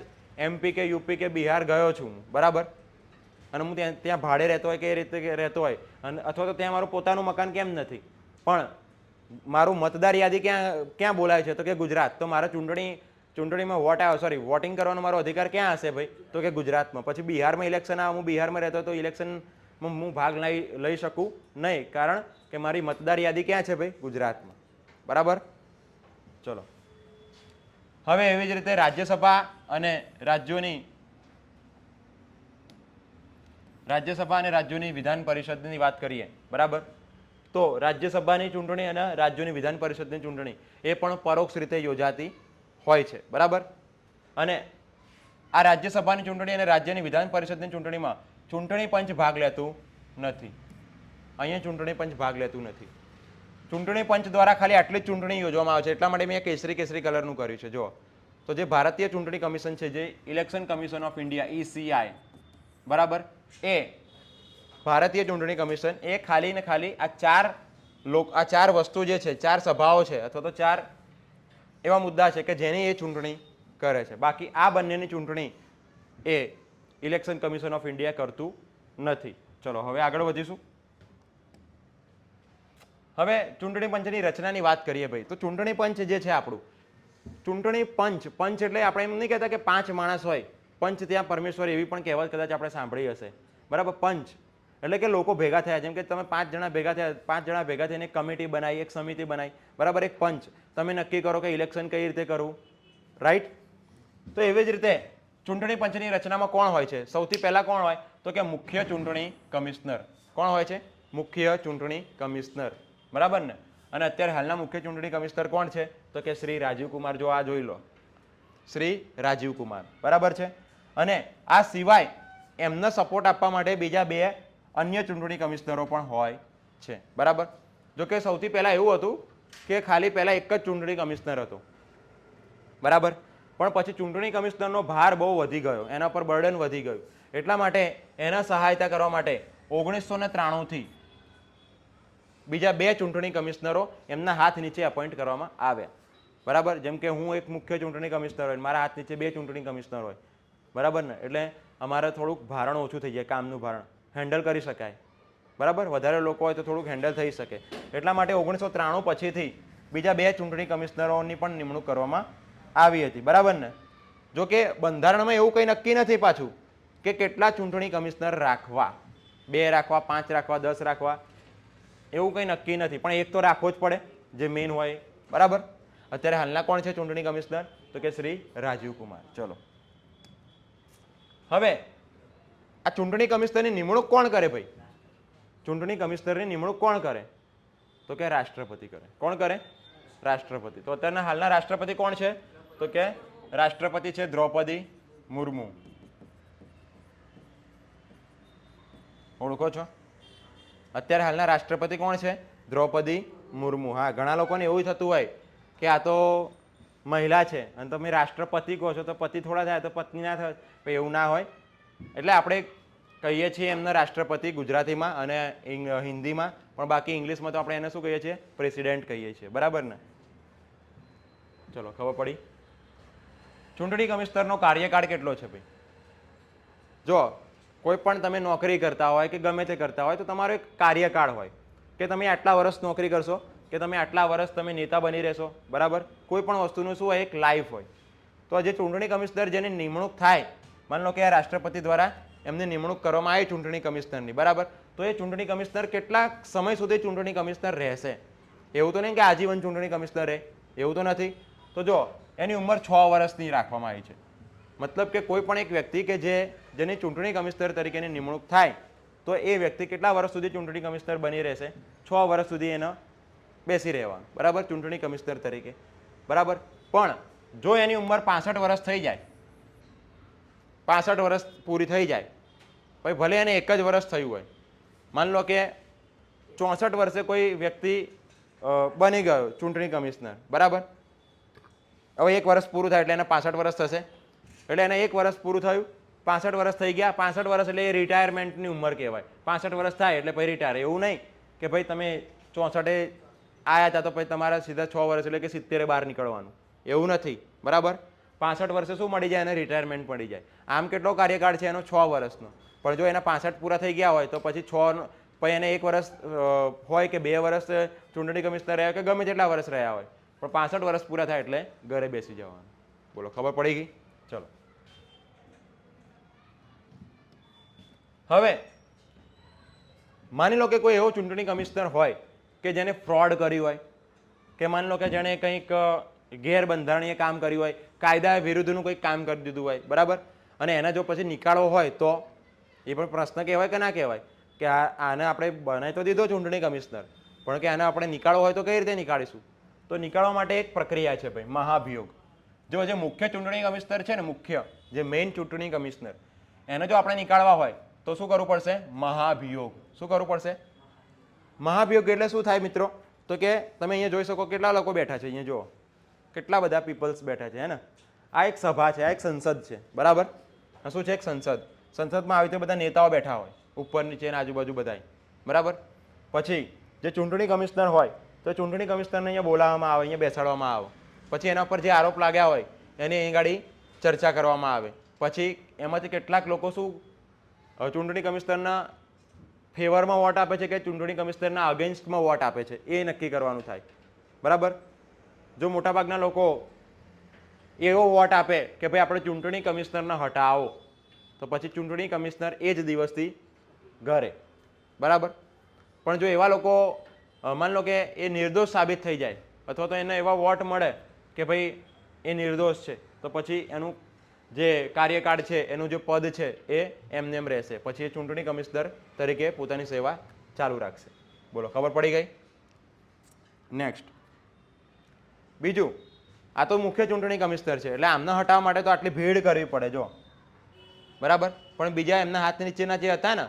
MP કે UP કે બિહાર ગયો છું બરાબર, અને હું ત્યાં ભાડે રહેતો હોય કે એ રીતે રહેતો હોય, અને અથવા તો ત્યાં મારું પોતાનું મકાન કેમ નથી, પણ મારું મતદાર યાદી ક્યાં બોલાય છે? તો કે ગુજરાત. તો મારા ચૂંટણીમાં વોટિંગ કરવાનો મારો અધિકાર ક્યાં હશે ભાઈ? તો કે ગુજરાતમાં. પછી બિહારમાં ઇલેક્શન આવે, હું બિહારમાં રહેતો તો ઇલેક્શનમાં હું ભાગ લઈ શકું નહીં, કારણ કે મારી મતદાર યાદી ક્યાં છે ભાઈ? ગુજરાતમાં બરાબર. ચલો, હવે એવી જ રીતે રાજ્યસભા અને રાજ્યોની વિધાન પરિષદની વાત કરીએ બરાબર. તો રાજ્યસભાની ચૂંટણી અને રાજ્યોની વિધાન પરિષદની ચૂંટણી એ પણ પરોક્ષ રીતે યોજાતી હોય છે બરાબર. અને આ રાજ્યસભાની ચૂંટણી અને રાજ્યની વિધાન પરિષદની ચૂંટણીમાં ચૂંટણી પંચ ભાગ લેતું નથી. અહીંયા ચૂંટણી પંચ ભાગ લેતું નથી. ચૂંટણી પંચ દ્વારા ખાલી આટલી જ ચૂંટણી યોજવામાં આવે છે. એટલા માટે મેં કેસરી કલરનું કર્યું છે. જો, તો જે ભારતીય ચૂંટણી કમિશન છે, જે election commission of India ECI બરાબર, એ ભારતીય ચૂંટણી કમિશન એ ખાલી ને ખાલી આ ચાર વસ્તુ જે છે, 4 સભાઓ છે અથવા તો 4 એવા મુદ્દા છે કે જેની એ ચૂંટણી કરે છે. બાકી આ બંનેની ચૂંટણી એ ઇલેક્શન કમિશન ઓફ ઇન્ડિયા કરતું નથી. ચલો, હવે આગળ વધીશું. હવે ચૂંટણી પંચની રચનાની વાત કરીએ ભાઈ. તો ચૂંટણી પંચ જે છે આપણું, ચૂંટણી પંચ એટલે આપણે એમ નહીં કહેતા કે 5 માણસ હોય. પંચ ત્યાં પરમેશ્વર એવી પણ કહેવત કદાચ આપણે સાંભળી હશે બરાબર. પંચ એટલે કે લોકો ભેગા થયા. જેમ કે તમે 5 જણા ભેગા થયા, 5 જણા ભેગા થઈને એક કમિટી બનાવી, એક સમિતિ બનાવી બરાબર, એક પંચ. તમે નક્કી કરો કે ઇલેક્શન કઈ રીતે કરવું, રાઈટ. તો એવી જ રીતે ચૂંટણી પંચની રચનામાં કોણ હોય છે? સૌથી પહેલા કોણ હોય? તો કે મુખ્ય ચૂંટણી કમિશનર. કોણ હોય છે? મુખ્ય ચૂંટણી કમિશનર બરાબર ને. અને અત્યારે હાલના મુખ્ય ચૂંટણી કમિશનર કોણ છે? તો કે શ્રી રાજીવ કુમાર. જો આ જોઈ લો, શ્રી રાજીવ કુમાર બરાબર છે. અને આ સિવાય એમને સપોર્ટ આપવા માટે બીજા 2 અન્ય ચૂંટણી કમિશનરો પણ હોય છે બરાબર. જો કે સૌથી પહેલા એવું હતું કે ખાલી પહેલા એક જ ચૂંટણી કમિશનર હતો બરાબર. પણ પછી ચૂંટણી કમિશનરનો ભાર બહુ વધી ગયો, એના પર બર્ડન વધી ગયું. એટલા માટે એના સહાયતા કરવા માટે 1993 થી બીજા 2 ચૂંટણી કમિશનરો એમના હાથ નીચે અપોઇન્ટ કરવામાં આવ્યા બરાબર. જેમ કે હું એક મુખ્ય ચૂંટણી કમિશનર હોય, મારા હાથ નીચે 2 ચૂંટણી કમિશનર હોય બરાબર ને. એટલે અમારે થોડુંક ભારણ ઓછું થઈ જાય, કામનું ભારણ હેન્ડલ કરી શકાય બરાબર. વધારે લોકો હોય તો થોડુંક હેન્ડલ થઈ શકે. એટલા માટે 1993 પછીથી બીજા 2 ચૂંટણી કમિશનરોની પણ નિમણૂક કરવામાં આવી હતી બરાબર ને. જો કે બંધારણમાં એવું કંઈ નક્કી નથી પાછું કે કેટલા ચૂંટણી કમિશનર રાખવા, 2 રાખવા, 5 રાખવા, 10 રાખવા, એવું કંઈ નક્કી નથી. પણ એક તો રાખવો જ પડે જે મેઇન હોય બરાબર. અત્યારે હાલના કોણ છે ચૂંટણી કમિશનર? તો કે શ્રી રાજીવ કુમાર. ચલો, હવે આ ચૂંટણી કમિશનરની નિમણૂક કોણ કરે ભાઈ? ચૂંટણી કમિશનરની નિમણૂક કોણ કરે? તો કે રાષ્ટ્રપતિ કરે. કોણ કરે? રાષ્ટ્રપતિ. તો અત્યારના હાલના રાષ્ટ્રપતિ કોણ છે? તો કે રાષ્ટ્રપતિ છે દ્રૌપદી મુર્મુ. ઓળખો છો? અત્યારે હાલના રાષ્ટ્રપતિ કોણ છે? દ્રૌપદી મુર્મુ. હા, ઘણા લોકોને એવું થતું હોય કે આ તો મહિલા છે અને તમે રાષ્ટ્રપતિ કહો છો તો પતિ થોડા થાય તો પત્ની ના થાય, એવું ના હોય. એટલે આપણે કહીએ છીએ એમને રાષ્ટ્રપતિ ગુજરાતીમાં અને હિન્દીમાં, પણ બાકી ઇંગ્લિશમાં તો આપણે એને શું કહીએ છીએ? પ્રેસિડેન્ટ કહીએ છીએ, બરાબર ને? ચલો ખબર પડી. ચૂંટણી કમિશનરનો કાર્યકાળ કેટલો છે ભાઈ? જો કોઈ પણ તમે નોકરી કરતા હોય કે ગમે તે કરતા હોય તો તમારો એક કાર્યકાળ હોય કે તમે આટલા વર્ષ નોકરી કરશો કે તમે આટલા વર્ષ તમે નેતા બની રહેશો, બરાબર? કોઈ પણ વસ્તુનું શું હોય? એક લાઈફ હોય. તો જે ચૂંટણી કમિશનર જેની નિમણૂક થાય, માની લો કે આ રાષ્ટ્રપતિ દ્વારા એમની નિમણૂક કરવામાં આવી ચૂંટણી કમિશનરની, બરાબર? તો એ ચૂંટણી કમિશનર કેટલા સમય સુધી ચૂંટણી કમિશનર રહેશે? એવું તો નહીં કે આજીવન ચૂંટણી કમિશનર રહે, એવું તો નથી. તો જો એની ઉંમર 6 વર્ષની રાખવામાં આવી છે. મતલબ કે કોઈ પણ એક વ્યક્તિ કે જેની ચૂંટણી કમિશનર તરીકેની નિમણૂક થાય તો એ વ્યક્તિ કેટલા વર્ષ સુધી ચૂંટણી કમિશનર બની રહેશે? 6 વર્ષ સુધી એને બેસી રહેવાનું, બરાબર? ચૂંટણી કમિશનર તરીકે, બરાબર? પણ જો એની ઉંમર 65 વર્ષ થઈ જાય, 65 વર્ષ પૂરી થઈ જાય, પછી ભલે એને એક જ વર્ષ થયું હોય, માની લો કે 64 વર્ષે કોઈ વ્યક્તિ બની ગયો ચૂંટણી કમિશનર, બરાબર? હવે એક વર્ષ પૂરું થાય એટલે એને 65 વર્ષ થશે. એટલે એને એક વર્ષ પૂરું થયું, 65 વર્ષ થઈ ગયા. 65 વર્ષ એટલે એ રિટાયરમેન્ટની ઉંમર કહેવાય. 65 વર્ષ થાય એટલે પછી રિટાયર. એવું નહીં કે ભાઈ તમે 64 આવ્યા હતા તો પછી તમારા સીધા 6 વર્ષ એટલે કે 70 બહાર નીકળવાનું, એવું નથી, બરાબર? 65 વર્ષે શું મળી જાય? એને રિટાયરમેન્ટ મળી જાય. આમ કેટલો કાર્યકાળ છે એનો? 6 વર્ષનો. પણ જો એના 65 પૂરા થઈ ગયા હોય તો પછી પછી એને એક વર્ષ હોય કે 2 વર્ષ ચૂંટણી કમિશનર રહ્યા કે ગમે તેટલા વર્ષ રહ્યા હોય, પણ 65 વર્ષ પૂરા થાય એટલે ઘરે બેસી જવાનું. બોલો, ખબર પડી ગઈ? ચલો હવે માની લો કે કોઈ એવો ચૂંટણી કમિશનર હોય કે જેને ફ્રોડ કર્યું હોય, કે માની લો કે જેણે કંઈક ગેરબંધારણીય કામ કર્યું હોય, કાયદા વિરુદ્ધનું કંઈક કામ કરી દીધું હોય, બરાબર? અને એને જો પછી નિકાળવો હોય તો એ પણ પ્રશ્ન કહેવાય કે ના કહેવાય? કે આને આપણે બનાવી તો દીધો ચૂંટણી કમિશનર, પણ કે આને આપણે નીકાળવો હોય તો કઈ રીતે નીકાળીશું? તો નીકાળવા માટે એક પ્રક્રિયા છે ભાઈ, મહાભિયોગ. જો જે મુખ્ય ચૂંટણી કમિશનર છે ને, મુખ્ય જે મેઇન ચૂંટણી કમિશનર, એને જો આપણે નીકાળવા હોય તો શું કરવું પડશે? મહાભિયોગ. શું કરવું પડશે? મહાભિયોગ એટલે શું થાય મિત્રો? તો કે તમે અહીંયા જોઈ શકો કેટલા લોકો બેઠા છે, અહીંયા જુઓ કેટલા બધા પીપલ્સ બેઠા છે, હે ને? આ એક સભા છે, આ એક સંસદ છે, બરાબર? આ શું છે? એક સંસદ. સંસદમાં આવી રીતે બધા નેતાઓ બેઠા હોય, ઉપર નીચે અને આજુબાજુ બધા, બરાબર? પછી જે ચૂંટણી કમિશનર હોય તો ચૂંટણી કમિશનરને અહીંયા બોલાવવામાં આવે, અહીંયા બેસાડવામાં આવે. પછી એના પર જે આરોપ લાગ્યા હોય એની અહીં ગાડી ચર્ચા કરવામાં આવે. પછી એમાંથી કેટલાક લોકો શું ચૂંટણી કમિશનરના ફેવરમાં વોટ આપે છે કે ચૂંટણી કમિશનરના અગેન્સ્ટમાં વોટ આપે છે, એ નક્કી કરવાનું થાય, બરાબર? જો મોટાભાગના લોકો એવો વોટ આપે કે ભાઈ આપણે ચૂંટણી કમિશનરને હટાવો, તો પછી ચૂંટણી કમિશનર એ જ દિવસથી ઘરે, બરાબર? પણ જો એવા લોકો માની લો કે એ નિર્દોષ સાબિત થઈ જાય અથવા તો એને એવા વોટ મળે કે ભાઈ એ નિર્દોષ છે, તો પછી એનું જે કાર્યકાળ છે, એનું જે પદ છે એ એમને એમ રહેશે. પછી એ ચૂંટણી કમિશનર તરીકે પોતાની સેવા ચાલુ રાખશે. બોલો, ખબર પડી ગઈ? નેક્સ્ટ બીજું, આ તો મુખ્ય ચૂંટણી કમિશનર છે એટલે આમને હટાવવા માટે તો આટલી ભીડ કરવી પડે, જો, બરાબર? પણ બીજા એમના હાથ નીચેના જે હતા ને,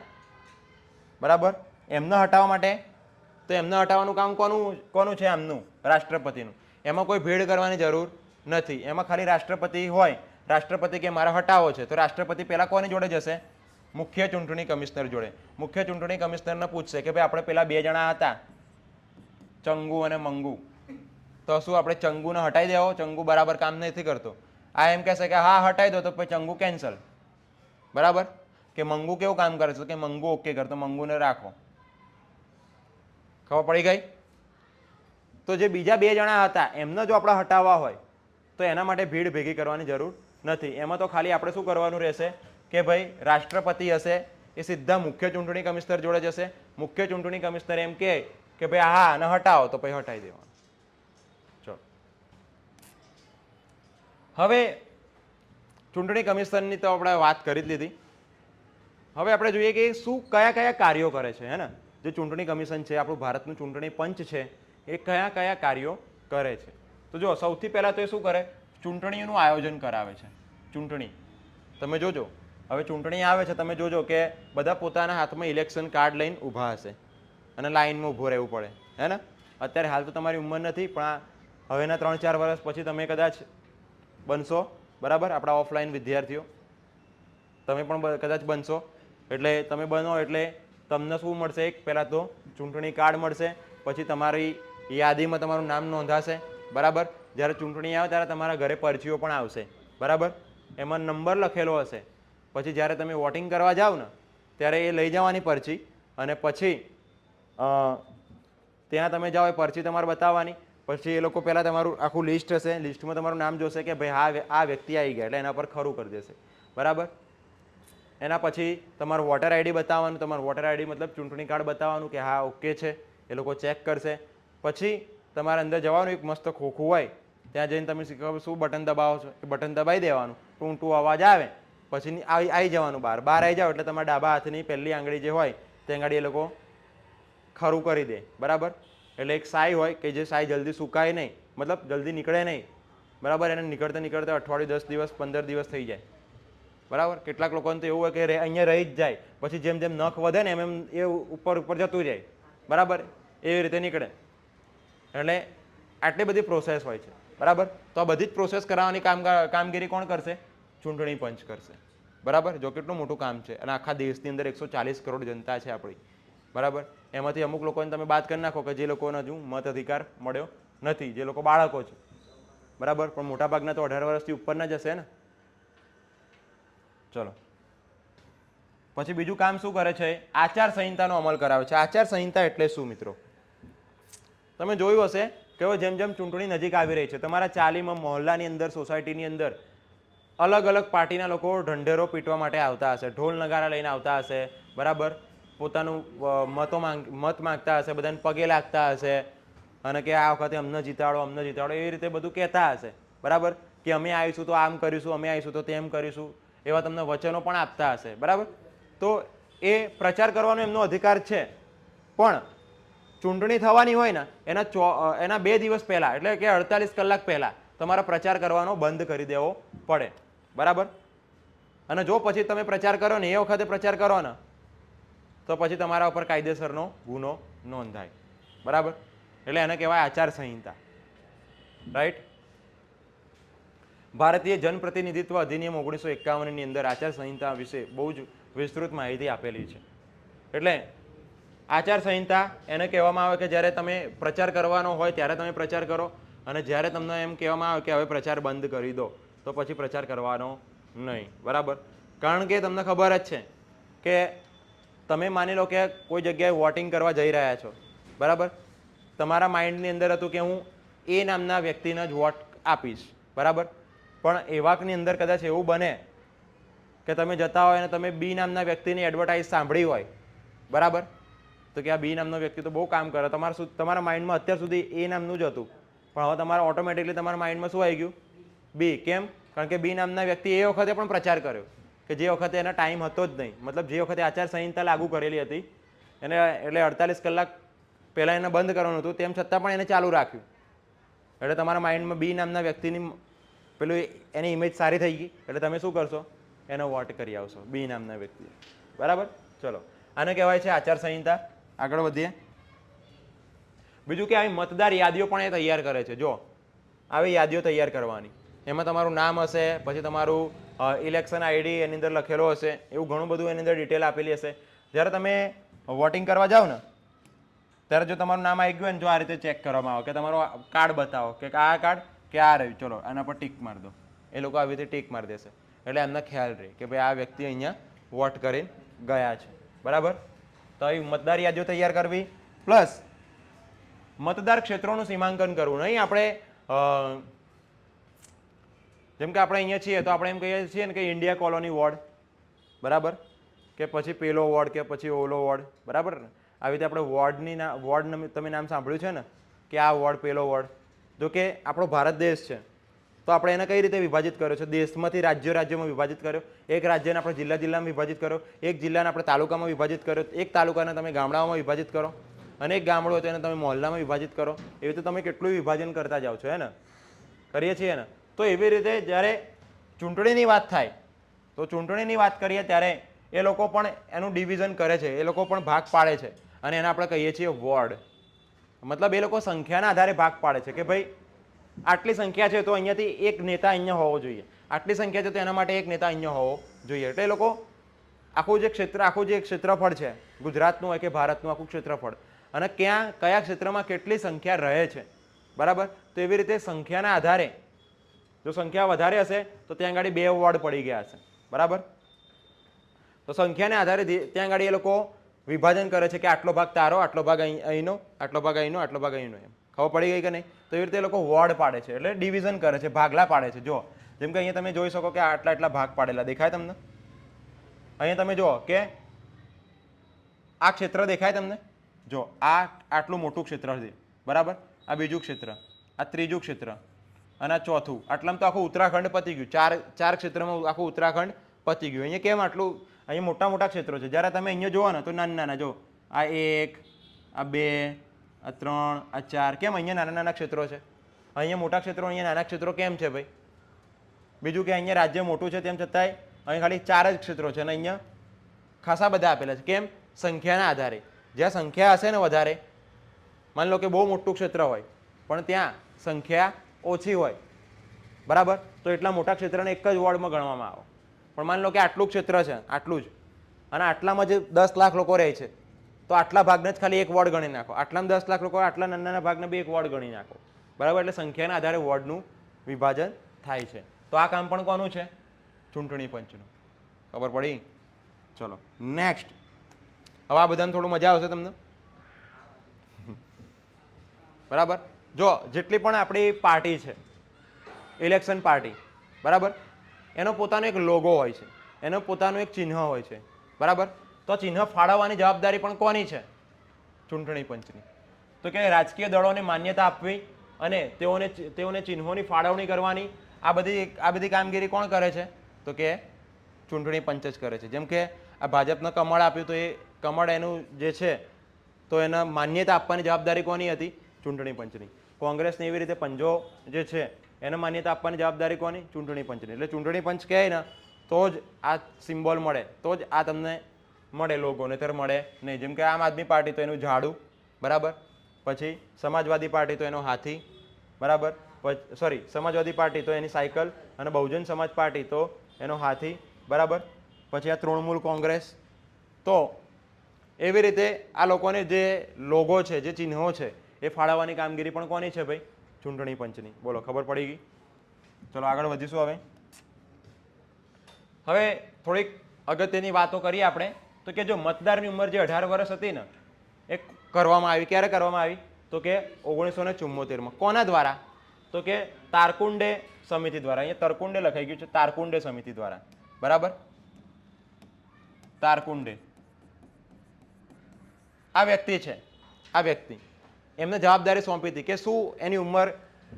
બરાબર, એમને હટાવવા માટે તો એમને હટાવવાનું કામ કોનું છે? આમનું, રાષ્ટ્રપતિનું. એમાં કોઈ ભીડ કરવાની જરૂર નથી. એમાં ખાલી રાષ્ટ્રપતિ હોય, રાષ્ટ્રપતિ કે મારે હટાવો છે તો રાષ્ટ્રપતિ પહેલા કોની જોડે જશે? મુખ્ય ચૂંટણી કમિશનર જોડે. મુખ્ય ચૂંટણી કમિશનરને પૂછશે કે ભાઈ આપણે પેલા 2 જણા હતા, ચંગુ અને મંગુ, તો શું આપણે ચંગુને હટાવી દેવો? ચંગુ બરાબર કામ નથી કરતો. આ એમ કહેશે કે હા હટાવી દો, તો પછી ચંગુ કેન્સલ, બરાબર? કે મંગુ કેવું કામ કરે છે? કે મંગુ ઓકે કરતો, મંગુને રાખો. ખબર પડી ગઈ? તો જે બીજા 2 જણા હતા એમને જો આપણે હટાવવા હોય તો એના માટે ભીડ ભેગી કરવાની જરૂર નથી. એમાં તો ખાલી આપણે શું કરવાનું રહેશે કે ભાઈ રાષ્ટ્રપતિ હશે એ સીધા મુખ્ય ચૂંટણી કમિશનર જોડે જશે. મુખ્ય ચૂંટણી કમિશનર એમ કે ભાઈ હા આને હટાવો, તો પછી હટાવી દેવાનું. ચલો, હવે ચૂંટણી કમિશનની તો આપણે વાત કરી જ લીધી. હવે આપણે જોઈએ કે શું કયા કયા કાર્યો કરે છે, હે ને? જે ચૂંટણી કમિશન છે, આપણું ભારતનું ચૂંટણી પંચ છે, એ કયા કયા કાર્યો કરે છે? તો જો સૌથી પહેલા તો એ શું કરે? ચૂંટણીનું આયોજન કરાવે છે. ચૂંટણી તમે જોજો, હવે ચૂંટણી આવે છે, તમે જોજો કે બધા પોતાના હાથમાં ઇલેક્શન કાર્ડ લઈને ઊભા હશે અને લાઈનમાં ઊભું રહેવું પડે, હે ને? અત્યારે હાલ તો તમારી ઉંમર નથી, પણ હવેના 3-4 વર્ષ પછી તમે કદાચ બનશો, બરાબર? આપણા ઓફલાઈન વિદ્યાર્થીઓ તમે પણ કદાચ બનશો. એટલે તમે બનો એટલે તમને શું મળશે? એક પહેલાં તો ચૂંટણી કાર્ડ મળશે, પછી તમારી યાદીમાં તમારું નામ નોંધાશે, બરાબર. જ્યારે ચૂંટણી આવે ત્યારે તમારા ઘરે પરચીઓ પણ આવશે, બરાબર. એમાં નંબર લખેલો હશે. પછી જ્યારે તમે વોટિંગ કરવા જાઓ ને ત્યારે એ લઈ જવાની પરચી, અને પછી ત્યાં તમે જાઓ એ પરચી તમારે બતાવવાની. પછી એ લોકો પહેલાં તમારું આખું લિસ્ટ હશે, લિસ્ટમાં તમારું નામ જોશે કે ભાઈ આ વ્યક્તિ આવી ગયા, એટલે એના પર ખરું કરી દેશે, બરાબર. એના પછી તમારું વોટર આઈડી બતાવવાનું, તમારું વોટર આઈડી મતલબ ચૂંટણી કાર્ડ બતાવવાનું કે હા ઓકે છે, એ લોકો ચેક કરશે. પછી તમારે અંદર જવાનું, એક મસ્ત ખોખું હોય, ત્યાં જઈને તમે શું બટન દબાવો છો એ બટન દબાવી દેવાનું, ટૂં ટૂ અવાજ આવે, પછી આવી જવાનું બહાર આવી જાઓ એટલે તમારા ડાબા હાથની પહેલી આંગળી જે હોય તે આંગળી એ લોકો ખરું કરી દે, બરાબર. એટલે એક સાઈ હોય કે જે સાઈ જલ્દી સુકાય નહીં, મતલબ જલ્દી નીકળે નહીં, બરાબર. એને નીકળતા નીકળતા અઠવાડિયું 10 દિવસ 15 દિવસ થઈ જાય, બરાબર. કેટલાક લોકોને તો એવું હોય કે અહીંયા રહી જ જાય, પછી જેમ જેમ નખ વધે ને એમ એમ એ ઉપર ઉપર જતું જાય, બરાબર. એવી રીતે નીકળે. એટલે આટલી બધી પ્રોસેસ હોય છે, બરાબર. તો આ બધી જ પ્રોસેસ કરાવવાની કામગીરી કોણ કરશે? ચૂંટણી પંચ કરશે, બરાબર. જો કેટલું મોટું કામ છે, અને આખા દેશની અંદર 140 કરોડ જનતા છે આપણી, બરાબર. એમાંથી અમુક લોકોને તમે વાત કરી નાખો કે જે લોકોને હજુ મત અધિકાર મળ્યો નથી, જે લોકો બાળકો છે, બરાબર. પણ મોટાભાગના તો 18 વર્ષથી ઉપરના જ હશે ને. ચલો, પછી બીજું કામ શું કરે છે? આચાર સંહિતાનો અમલ કરાવે છે. આચાર સંહિતા એટલે શું મિત્રો? તમે જોયું હશે કે જેમ જેમ ચૂંટણી નજીક આવી રહી છે, તમારા ચાલીમાં, મહોલ્લાની અંદર, સોસાયટીની અંદર અલગ અલગ પાર્ટીના લોકો ઢંઢેરો પીટવા માટે આવતા હશે, ઢોલ નગારા લઈને આવતા હશે, બરાબર. પોતાનું મત માંગતા હશે, બધાને પગે લાગતા હશે, અને કે આ વખતે અમને જીતાડો, એવી રીતે બધું કહેતા હશે, બરાબર. કે અમે આવીશું તો આમ કરીશું, અમે આવીશું તો તેમ કરીશું, એવા તમને વચનો પણ આપતા હશે, બરાબર. તો એ પ્રચાર કરવાનો એમનો અધિકાર છે, પણ ચૂંટણી થવાની હોય ને એના 2 દિવસ પહેલા, એટલે કે 48 કલાક પહેલા તમારા પ્રચાર કરવાનો બંધ કરી દેવો પડે, બરાબર. અને જો પછી તમે પ્રચાર કરો ને, એ વખતે પ્રચાર કરો ને, તો પછી તમારા ઉપર કાયદેસરનો ગુનો નોંધાય, બરાબર. એટલે એને કહેવાય આચાર સંહિતા, રાઈટ. ભારતીય જનપ્રતિનિધિત્વ અધિનિયમ 1951ની અંદર આચાર સંહિતા વિશે બહુ જ વિસ્તૃત માહિતી આપેલી છે. એટલે આચાર સંહિતા એને કહેવામાં આવે કે જ્યારે તમે પ્રચાર કરવાનો હોય ત્યારે તમે પ્રચાર કરો, અને જ્યારે તમને એમ કહેવામાં આવે કે હવે પ્રચાર બંધ કરી દો, તો પછી પ્રચાર કરવાનો નહીં, બરાબર. કારણ કે તમને ખબર જ છે કે તમે માની લો કે કોઈ જગ્યાએ વોટિંગ કરવા જઈ રહ્યા છો, બરાબર. તમારા માઇન્ડની અંદર હતું કે હું એ નામના વ્યક્તિને જ વોટ આપીશ, બરાબર. પણ એવાકની અંદર કદાચ એવું બને કે તમે જતા હોય અને તમે બી નામના વ્યક્તિની એડવર્ટાઇઝ સાંભળી હોય, બરાબર. તો કે આ બી નામનો વ્યક્તિ તો બહુ કામ કરે, તમારા માઇન્ડમાં અત્યાર સુધી એ નામનું જ હતું, પણ હવે તમારા ઓટોમેટિકલી તમારા માઇન્ડમાં શું આવી ગયું? બી. કેમ? કારણ કે બી નામના વ્યક્તિ એ વખતે પણ પ્રચાર કર્યો કે જે વખતે એના ટાઈમ હતો જ નહીં, મતલબ જે વખતે આચાર સંહિતા લાગુ કરેલી હતી એને, એટલે 48 કલાક પહેલાં એને બંધ કરવાનું હતું, તેમ છતાં પણ એને ચાલુ રાખ્યું. એટલે તમારા માઇન્ડમાં બી નામના વ્યક્તિની પેલું એની ઇમેજ સારી થઈ ગઈ, એટલે તમે શું કરશો? એનો વોટ કરી આવશો, બી નામના વ્યક્તિ, બરાબર. ચલો, આને કહેવાય છે આચાર સંહિતા. આગળ વધીએ. બીજું કે આવી મતદાર યાદીઓ પણ એ તૈયાર કરે છે. જો આવી યાદીઓ તૈયાર કરવાની, એમાં તમારું નામ હશે, પછી તમારું ઇલેક્શન આઈડી એની અંદર લખેલો હશે, એવું ઘણું બધું એની અંદર ડિટેલ આપેલી હશે. જ્યારે તમે વોટિંગ કરવા જાઓ ને ત્યારે જો તમારું નામ આવી ગયું હોય ને, જો આ રીતે ચેક કરવામાં આવે કે તમારો કાર્ડ બતાવો કે આ કાર્ડ કે આ રહ્યું, ચલો આના પર ટીક મારી દો. એ લોકો આવી રીતે ટીક મારી દેશે, એટલે એમને ખ્યાલ રહે કે ભાઈ આ વ્યક્તિ અહીંયા વોટ કરીને ગયા છે, બરાબર. તો આવી મતદાર યાદીઓ તૈયાર કરવી, પ્લસ મતદાર ક્ષેત્રોનું સીમાંકન કરવું. નહીં આપણે જેમ કે આપણે અહીંયા છીએ તો આપણે એમ કહીએ છીએ ને કે ઇન્ડિયા કોલોની વોર્ડ, બરાબર, કે પછી પેલો વોર્ડ કે પછી ઓલો વોર્ડ, બરાબર. આવી રીતે આપણે વોર્ડ તમે નામ સાંભળ્યું છે ને કે આ વોર્ડ પેલો વોર્ડ. જો કે આપણો ભારત દેશ છે તો આપણે એને કઈ રીતે વિભાજિત કર્યો છે? દેશમાંથી રાજ્યોમાં વિભાજિત કર્યો. એક રાજ્યને આપણે જિલ્લામાં વિભાજિત કર્યો, એક જિલ્લાને આપણે તાલુકામાં વિભાજિત કર્યો, એક તાલુકાને તમે ગામડાઓમાં વિભાજિત કરો, અને એક ગામડું હોય તો એને તમે મહોલ્લામાં વિભાજિત કરો. એવી રીતે તમે કેટલું વિભાજન કરતા જાઓ છો, હે ને? કરીએ છીએ ને. તો એવી રીતે જ્યારે ચૂંટણીની વાત થાય તો ચૂંટણીની વાત કરીએ ત્યારે એ લોકો પણ એનું ડિવિઝન કરે છે, એ લોકો પણ ભાગ પાડે છે, અને એને આપણે કહીએ છીએ વોર્ડ. મતલબ એ લોકો સંખ્યાના આધારે ભાગ પાડે છે કે ભાઈ આટલી સંખ્યા છે તો અહીંયાથી એક નેતા અહીંયા હોવો જોઈએ, આટલી સંખ્યા છે તો એના માટે એક નેતા અહીંયા હોવો જોઈએ. એટલે એ લોકો આખું જે ક્ષેત્રફળ છે ગુજરાતનું હોય કે ભારતનું આખું ક્ષેત્રફળ અને ક્યાં કયા ક્ષેત્રમાં કેટલી સંખ્યા રહે છે, બરાબર. તો એવી રીતે સંખ્યાના આધારે જો સંખ્યા વધારે હશે તો ત્યાં આગળ 2 વોર્ડ પડી ગયા હશે, બરાબર. તો સંખ્યાને આધારે ત્યાં આગળ એ લોકો વિભાજન કરે છે કે આટલો ભાગ તારો, આટલો ભાગ અહીંનો, આટલો ભાગ અહીંનો, આટલો ભાગ અહીંનો, એમ ખબર પડી ગઈ કે નહીં. તો એવી રીતે એ લોકો વોર્ડ પાડે છે, એટલે ડિવિઝન કરે છે, ભાગલા પાડે છે. જો જેમ કે અહીંયા તમે જોઈ શકો કે આટલા આટલા ભાગ પાડેલા દેખાય તમને. અહીંયા તમે જુઓ કે આ ક્ષેત્ર દેખાય તમને. જો આ આટલું મોટું ક્ષેત્ર છે, બરાબર. આ બીજું ક્ષેત્ર, આ ત્રીજું ક્ષેત્ર અને આ ચોથું. આટલામાં તો આખું ઉત્તરાખંડ પતી ગયું. ચાર ક્ષેત્રમાં આખું ઉત્તરાખંડ પતી ગયું. અહીંયા કેમ આટલું? અહીંયા મોટા મોટા ક્ષેત્રો છે. જ્યારે તમે અહીંયા જોવો ને તો નાના નાના, જો આ 1, આ 2, આ 3, આ 4, કેમ અહીંયા નાના નાના ક્ષેત્રો છે? અહીંયા મોટા ક્ષેત્રો, અહીંયા નાના ક્ષેત્રો કેમ છે ભાઈ? બીજું કે અહીંયા રાજ્ય મોટું છે તેમ છતાંય અહીં ખાલી 4 જ ક્ષેત્રો છે અને અહીંયા ખાસા બધા આપેલા છે. કેમ? સંખ્યાના આધારે. જ્યાં સંખ્યા હશે ને વધારે, માની લો કે બહુ મોટું ક્ષેત્ર હોય પણ ત્યાં સંખ્યા ઓછી હોય, બરાબર, તો એટલા મોટા ક્ષેત્રને એક જ વોર્ડમાં ગણવામાં આવે. પણ માની લો કે આટલું ક્ષેત્ર છે, આટલું જ, અને આટલામાં જે 10 લાખ લોકો રહે છે તો આટલા ભાગને જ ખાલી એક વોર્ડ ગણી નાખો. આટલામાં 10 લાખ લોકો, આટલા નાના ભાગને બી એક વોર્ડ ગણી નાખો, બરાબર. એટલે સંખ્યાના આધારે વોર્ડનું વિભાજન થાય છે. તો આ કામ પણ કોનું છે? ચૂંટણી પંચનું. ખબર પડી? ચલો નેક્સ્ટ. હવે આ બધાને થોડું મજા આવશે તમને, બરાબર. જો જેટલી પણ આપણી પાર્ટી છે, ઇલેક્શન પાર્ટી, બરાબર, એનો પોતાનો એક લોગો હોય છે, એનો પોતાનું એક ચિહ્ન હોય છે, બરાબર. તો ચિહ્ન ફાળવવાની જવાબદારી પણ કોની છે? ચૂંટણી પંચની. તો કે રાજકીય દળોને માન્યતા આપવી અને તેઓને ચિહ્નોની ફાળવણી કરવાની, આ બધી કામગીરી કોણ કરે છે? તો કે ચૂંટણી પંચ જ કરે છે. જેમ કે આ ભાજપને કમળ આપ્યું તો એ કમળ એનું જે છે તો એને માન્યતા આપવાની જવાબદારી કોની હતી? ચૂંટણી પંચની. કોંગ્રેસને એવી રીતે પંજો જે છે એને માન્યતા આપવાની જવાબદારી કોની? ચૂંટણી પંચની. એટલે ચૂંટણી પંચ કહે ને તો જ આ સિમ્બોલ મળે, તો જ આ તમને મળે લોગો, નહીંતર મળે નહીં. જેમ કે આમ આદમી પાર્ટી તો એનું ઝાડુ, બરાબર. પછી સમાજવાદી પાર્ટી તો એનો હાથી, બરાબર. સમાજવાદી પાર્ટી તો એની સાયકલ, અને બહુજન સમાજ પાર્ટી તો એનો હાથી, બરાબર. પછી આ તૃણમૂલ કોંગ્રેસ. તો એવી રીતે આ લોકોને જે લોગો છે, જે ચિહ્નો છે, એ ફાળવવાની કામગીરી પણ કોની છે ભાઈ? ચૂંટણી પંચની. બોલો, ખબર પડી ગઈ? ચલો આગળ વધીશું. હવે થોડીક અગત્યની વાતો કરીએ આપણે. તો કે જો મતદારની ઉંમર જે 18 વર્ષ હતી ને, એ કરવામાં આવી. ક્યારે કરવામાં આવી? તો કે 1974માં. કોના દ્વારા? તો કે તારકુંડે સમિતિ દ્વારા. અહીંયા તરકુંડે લખાઈ ગયું છે, તારકુંડે સમિતિ દ્વારા, બરાબર. તારકુંડે આ વ્યક્તિ છે, આ વ્યક્તિ એમને જવાબદારી સોંપી હતી કે શું એની ઉંમર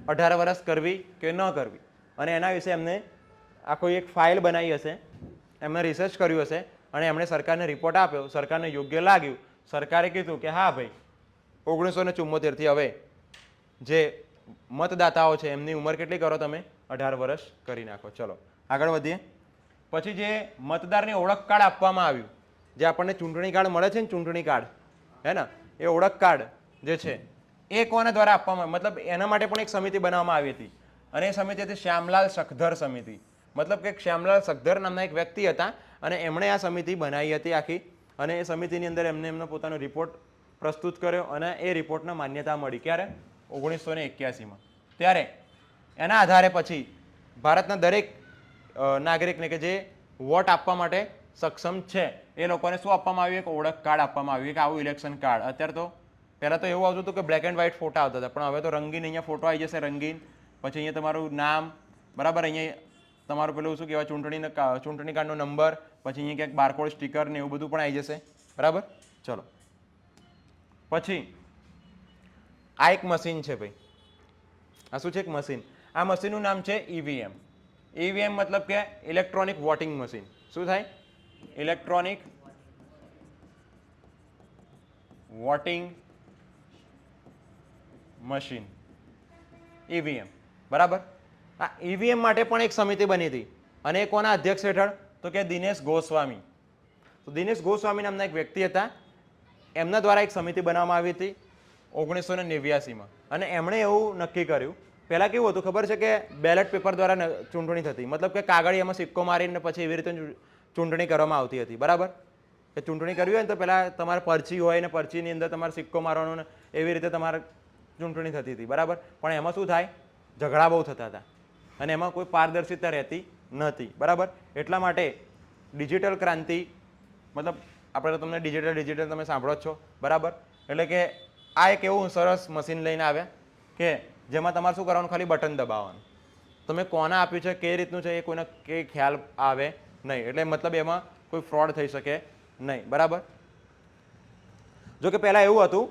18 વર્ષ કરવી કે ન કરવી, અને એના વિશે એમને આખો એક ફાઇલ બનાવી હશે, એમને રિસર્ચ કર્યું હશે અને એમણે સરકારને રિપોર્ટ આપ્યો. સરકારને યોગ્ય લાગ્યું. સરકારે કીધું કે હા ભાઈ 1974થી હવે જે મતદાતાઓ છે એમની ઉંમર કેટલી કરો? તમે 18 વર્ષ કરી નાખો. ચલો આગળ વધીએ. પછી જે મતદારને ઓળખ કાર્ડ આપવામાં આવ્યું, જે આપણને ચૂંટણી કાર્ડ મળે છે ને, ચૂંટણી કાર્ડ, હે ને, એ ઓળખ કાર્ડ જે છે એ કોના દ્વારા આપવામાં? મતલબ એના માટે પણ એક સમિતિ બનાવવામાં આવી હતી, અને એ સમિતિ હતી શ્યામલાલ સખધર સમિતિ. મતલબ કે શ્યામલાલ સખધર નામના એક વ્યક્તિ હતા અને એમણે આ સમિતિ બનાવી હતી આખી, અને એ સમિતિની અંદર એમનો પોતાનો રિપોર્ટ પ્રસ્તુત કર્યો અને એ રિપોર્ટને માન્યતા મળી. ક્યારે? 1981માં. ત્યારે એના આધારે પછી ભારતના દરેક નાગરિકને કે જે વોટ આપવા માટે સક્ષમ છે એ લોકોને શું આપવામાં આવ્યું? એક ઓળખ કાર્ડ આપવામાં આવ્યું, એક આવું ઇલેક્શન કાર્ડ. અત્યારે તો પહેલાં તો એવું આવતું હતું કે બ્લેક એન્ડ વ્હાઇટ ફોટા આવતા હતા, પણ હવે તો રંગીન અહીંયા ફોટો આવી જશે, રંગીન. પછી અહીંયા તમારું નામ, બરાબર, અહીંયા તમારું પેલું શું કહેવાય, ચૂંટણી કાર્ડનો નંબર, પછી અહીંયા ક્યાંક બારકોડ સ્ટીકર ને એવું બધું પણ આવી જશે, બરાબર. ચલો પછી આ એક મશીન છે ભાઈ. આ શું છે? એક મશીન. આ મશીનનું નામ છે ઈવીએમ. ઈવીએમ મતલબ કે ઇલેક્ટ્રોનિક વોટિંગ મશીન. શું થાય? ઇલેક્ટ્રોનિક વોટિંગ મશીન, ઈવીએમ, બરાબર. આ ઈવીએમ માટે પણ એક સમિતિ બની હતી, અને એ કોના અધ્યક્ષ હેઠળ? તો કે દિનેશ ગોસ્વામી. તો દિનેશ ગોસ્વામી નામના એક વ્યક્તિ હતા, એમના દ્વારા એક સમિતિ બનાવવામાં આવી હતી 1989માં. અને એમણે એવું નક્કી કર્યું, પહેલાં કેવું હતું ખબર છે કે બેલેટ પેપર દ્વારા ચૂંટણી થતી, મતલબ કે કાગળિયામાં સિક્કો મારીને પછી એવી રીતે ચૂંટણી કરવામાં આવતી હતી, બરાબર? એ ચૂંટણી કરવી હોય ને તો પહેલાં તમારે પરચી હોય ને પરચીની અંદર તમારે સિક્કો મારવાનો ને એવી રીતે તમારે ચૂંટણી થતી હતી, બરાબર? પણ એમાં શું થાય, ઝઘડા બહુ થતા હતા અને એમાં કોઈ પારદર્શિતા રહેતી નથી, બરાબર? એટલા માટે ડિજિટલ ક્રાંતિ, મતલબ આપણે તમને ડિજિટલ તમે સાંભળો જ છો, બરાબર? એટલે કે આ એક એવું સરસ મશીન લઈને આવ્યા કે જેમાં તમારે શું કરવાનું, ખાલી બટન દબાવવાનું. તમે કોને આપ્યું છે, કઈ રીતનું છે, એ કોઈને કંઈ ખ્યાલ આવે નહીં. એટલે મતલબ એમાં કોઈ ફ્રોડ થઈ શકે નહીં, બરાબર? જો કે પહેલાં એવું હતું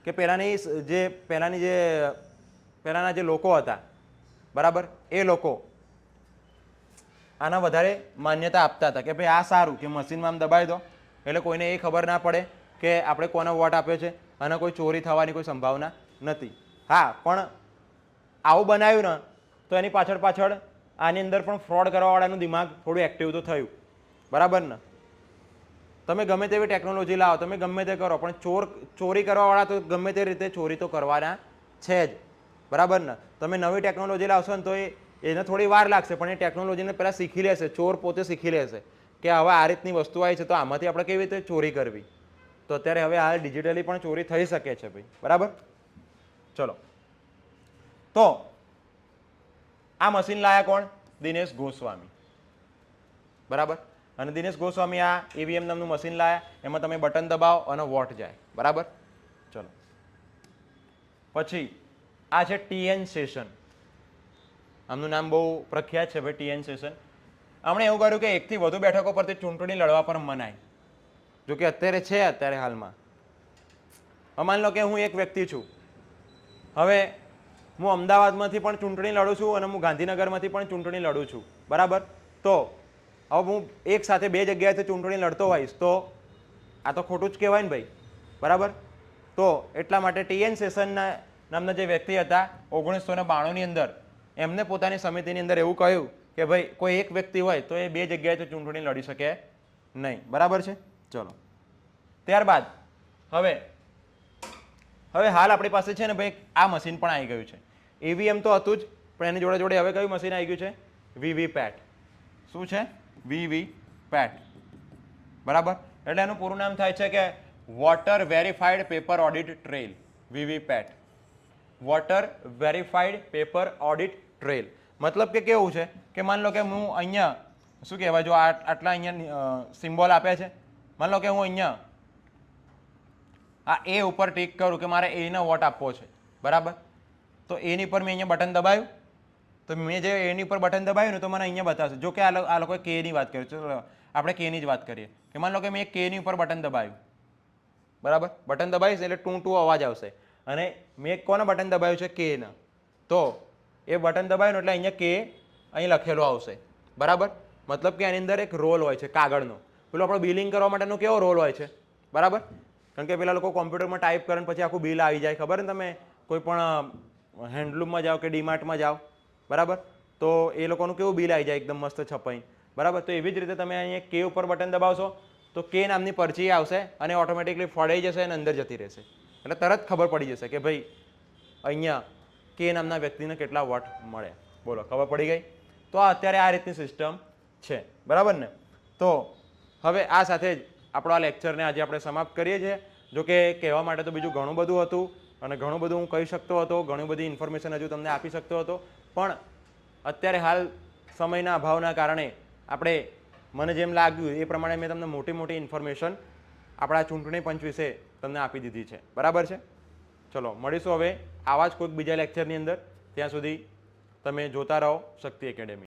કે પહેલાંના જે લોકો હતા, બરાબર, એ લોકો આના વધારે માન્યતા આપતા હતા કે ભાઈ આ સારું કે મશીનમાં આમ દબાવી દો એટલે કોઈને એ ખબર ના પડે કે આપણે કોને વોટ આપ્યો છે અને કોઈ ચોરી થવાની કોઈ સંભાવના નથી. હા, પણ આવું બનાવ્યું ને તો એની પાછળ આની અંદર પણ ફ્રોડ કરવાવાળાનું દિમાગ થોડું એક્ટિવ તો થયું, બરાબર ને? તમે ગમે તેવી ટેકનોલોજી લાવો, તમે ગમે તે કરો, પણ ચોરી કરવાવાળા તો ગમે તે રીતે ચોરી તો કરવાના છે જ, બરાબર ને? તમે નવી ટેકનોલોજી લાવશો ને તો એને થોડી વાર લાગશે, પણ એ ટેકનોલોજીને પહેલાં શીખી લેશે, ચોર પોતે શીખી લેશે કે હવે આ રીતની વસ્તુ આવી છે તો આમાંથી આપણે કેવી રીતે ચોરી કરવી. તો અત્યારે હવે હાલ ડિજિટલી પણ ચોરી થઈ શકે છે ભાઈ, બરાબર? ચલો, તો આ મશીન લાયા કોણ? દિનેશ ગોસ્વામી, બરાબર? અને દિનેશ ગોસ્વામી આ ઈવીએમ નામનું મશીન લાયા, એમાં તમે બટન દબાવો અને વોટ જાય, બરાબર? ચલો, પછી આ છે TN સેશન. આમનું નામ બહુ પ્રખ્યાત છે ભાઈ, TN સેશન. આમણે એવું કર્યું કે એકથી વધુ બેઠકો પરથી ચૂંટણી લડવા પર મનાય. જો કે અત્યારે હાલમાં માની લો કે હું એક વ્યક્તિ છું, હવે હું અમદાવાદમાંથી પણ ચૂંટણી લડું છું અને હું ગાંધીનગરમાંથી પણ ચૂંટણી લડું છું, બરાબર? તો હવે હું એક સાથે બે જગ્યાએથી ચૂંટણી લડતો હોઈશ તો આ તો ખોટું જ કહેવાય ને ભાઈ, બરાબર? તો એટલા માટે TN સેશનના નામના જે વ્યક્તિ હતા 1992ની અંદર, એમને પોતાની સમિતિની અંદર એવું કહ્યું કે ભાઈ કોઈ એક વ્યક્તિ હોય તો એ બે જગ્યાએથી ચૂંટણી લડી શકે નહીં, બરાબર છે? ચલો, ત્યારબાદ હવે હાલ આપણી પાસે છે ને ભાઈ આ મશીન પણ આવી ગયું છે. ઈવીએમ તો હતું જ, પણ એની જોડે હવે કયું મશીન આવી ગયું છે? વીવીપેટ. શું છે? વીવીપેટ, બરાબર? એટલે એનું પૂરું નામ થાય છે કે water verified paper audit trail. VVPAT, water verified paper audit trail. મતલબ કે કેવું છે કે માન લો કે હું અહીંયા શું કહેવાય, જો આટલા અહીંયા સિમ્બોલ આપ્યા છે, માન લો કે હું અહીંયા આ એ ઉપર ટિક કરું કે મારે એનો વોટ આપવો છે, બરાબર? તો એની પર મેં અહીંયા બટન દબાવ્યું, તો મેં જે એની પર બટન દબાવ્યું ને તો મને અહીંયા બતાવશે. જો કે આ લોકોએ કેની વાત કરી, ચલો આપણે કેની જ વાત કરીએ કે માન લો કે મેં કેની ઉપર બટન દબાવ્યું, બરાબર? બટન દબાવીશ એટલે ટૂ અવાજ આવશે અને મેં કોને બટન દબાવ્યું છે? કેના. તો એ બટન દબાવ્યું એટલે અહીંયા કે અહીં લખેલો આવશે, બરાબર? મતલબ કે એની અંદર એક રોલ હોય છે કાગળનો. પેલો આપણો બિલિંગ કરવા માટેનો કેવો રોલ હોય છે, બરાબર? કારણ કે પેલા લોકો કોમ્પ્યુટરમાં ટાઈપ કરે પછી આખું બિલ આવી જાય, ખબર ને? તમે કોઈ પણ હેન્ડલૂમમાં જાઓ કે ડીમાર્ટમાં જાઓ, બરાબર? તો એ લોકોનું કેવું બિલ આવી જાય એકદમ મસ્ત છપાઈ, બરાબર? તો એવી જ રીતે તમે અહીંયા કે ઉપર બટન દબાવશો તો કે નામની પરચી આવશે અને ઓટોમેટિકલી ફોડાઈ જશે અને અંદર જતી રહેશે. એટલે તરત ખબર પડી જશે કે ભાઈ અહીંયા કે નામના વ્યક્તિને કેટલા વોટ મળે. બોલો, ખબર પડી ગઈ? તો અત્યારે આ રીતની સિસ્ટમ છે, બરાબર ને? તો હવે આ સાથે જ આપણો આ લેક્ચરને આજે આપણે સમાપ્ત કરીએ છીએ. જો કે કહેવા માટે તો બીજું ઘણું બધું હતું અને ઘણું બધું હું કહી શકતો હતો, ઘણી બધી ઇન્ફોર્મેશન હજુ તમને આપી શકતો હતો, પણ અત્યારે હાલ સમયના અભાવના કારણે મને જેમ લાગ્યું એ પ્રમાણે મેં તમને મોટી ઇન્ફોર્મેશન આપણા ચૂંટણી પંચ વિશે તમને આપી દીધી છે, બરાબર છે? ચલો, મળીશું હવે આવા જ કોઈક બીજા લેક્ચરની અંદર. ત્યાં સુધી તમે જોતા રહો શક્તિ એકેડેમી.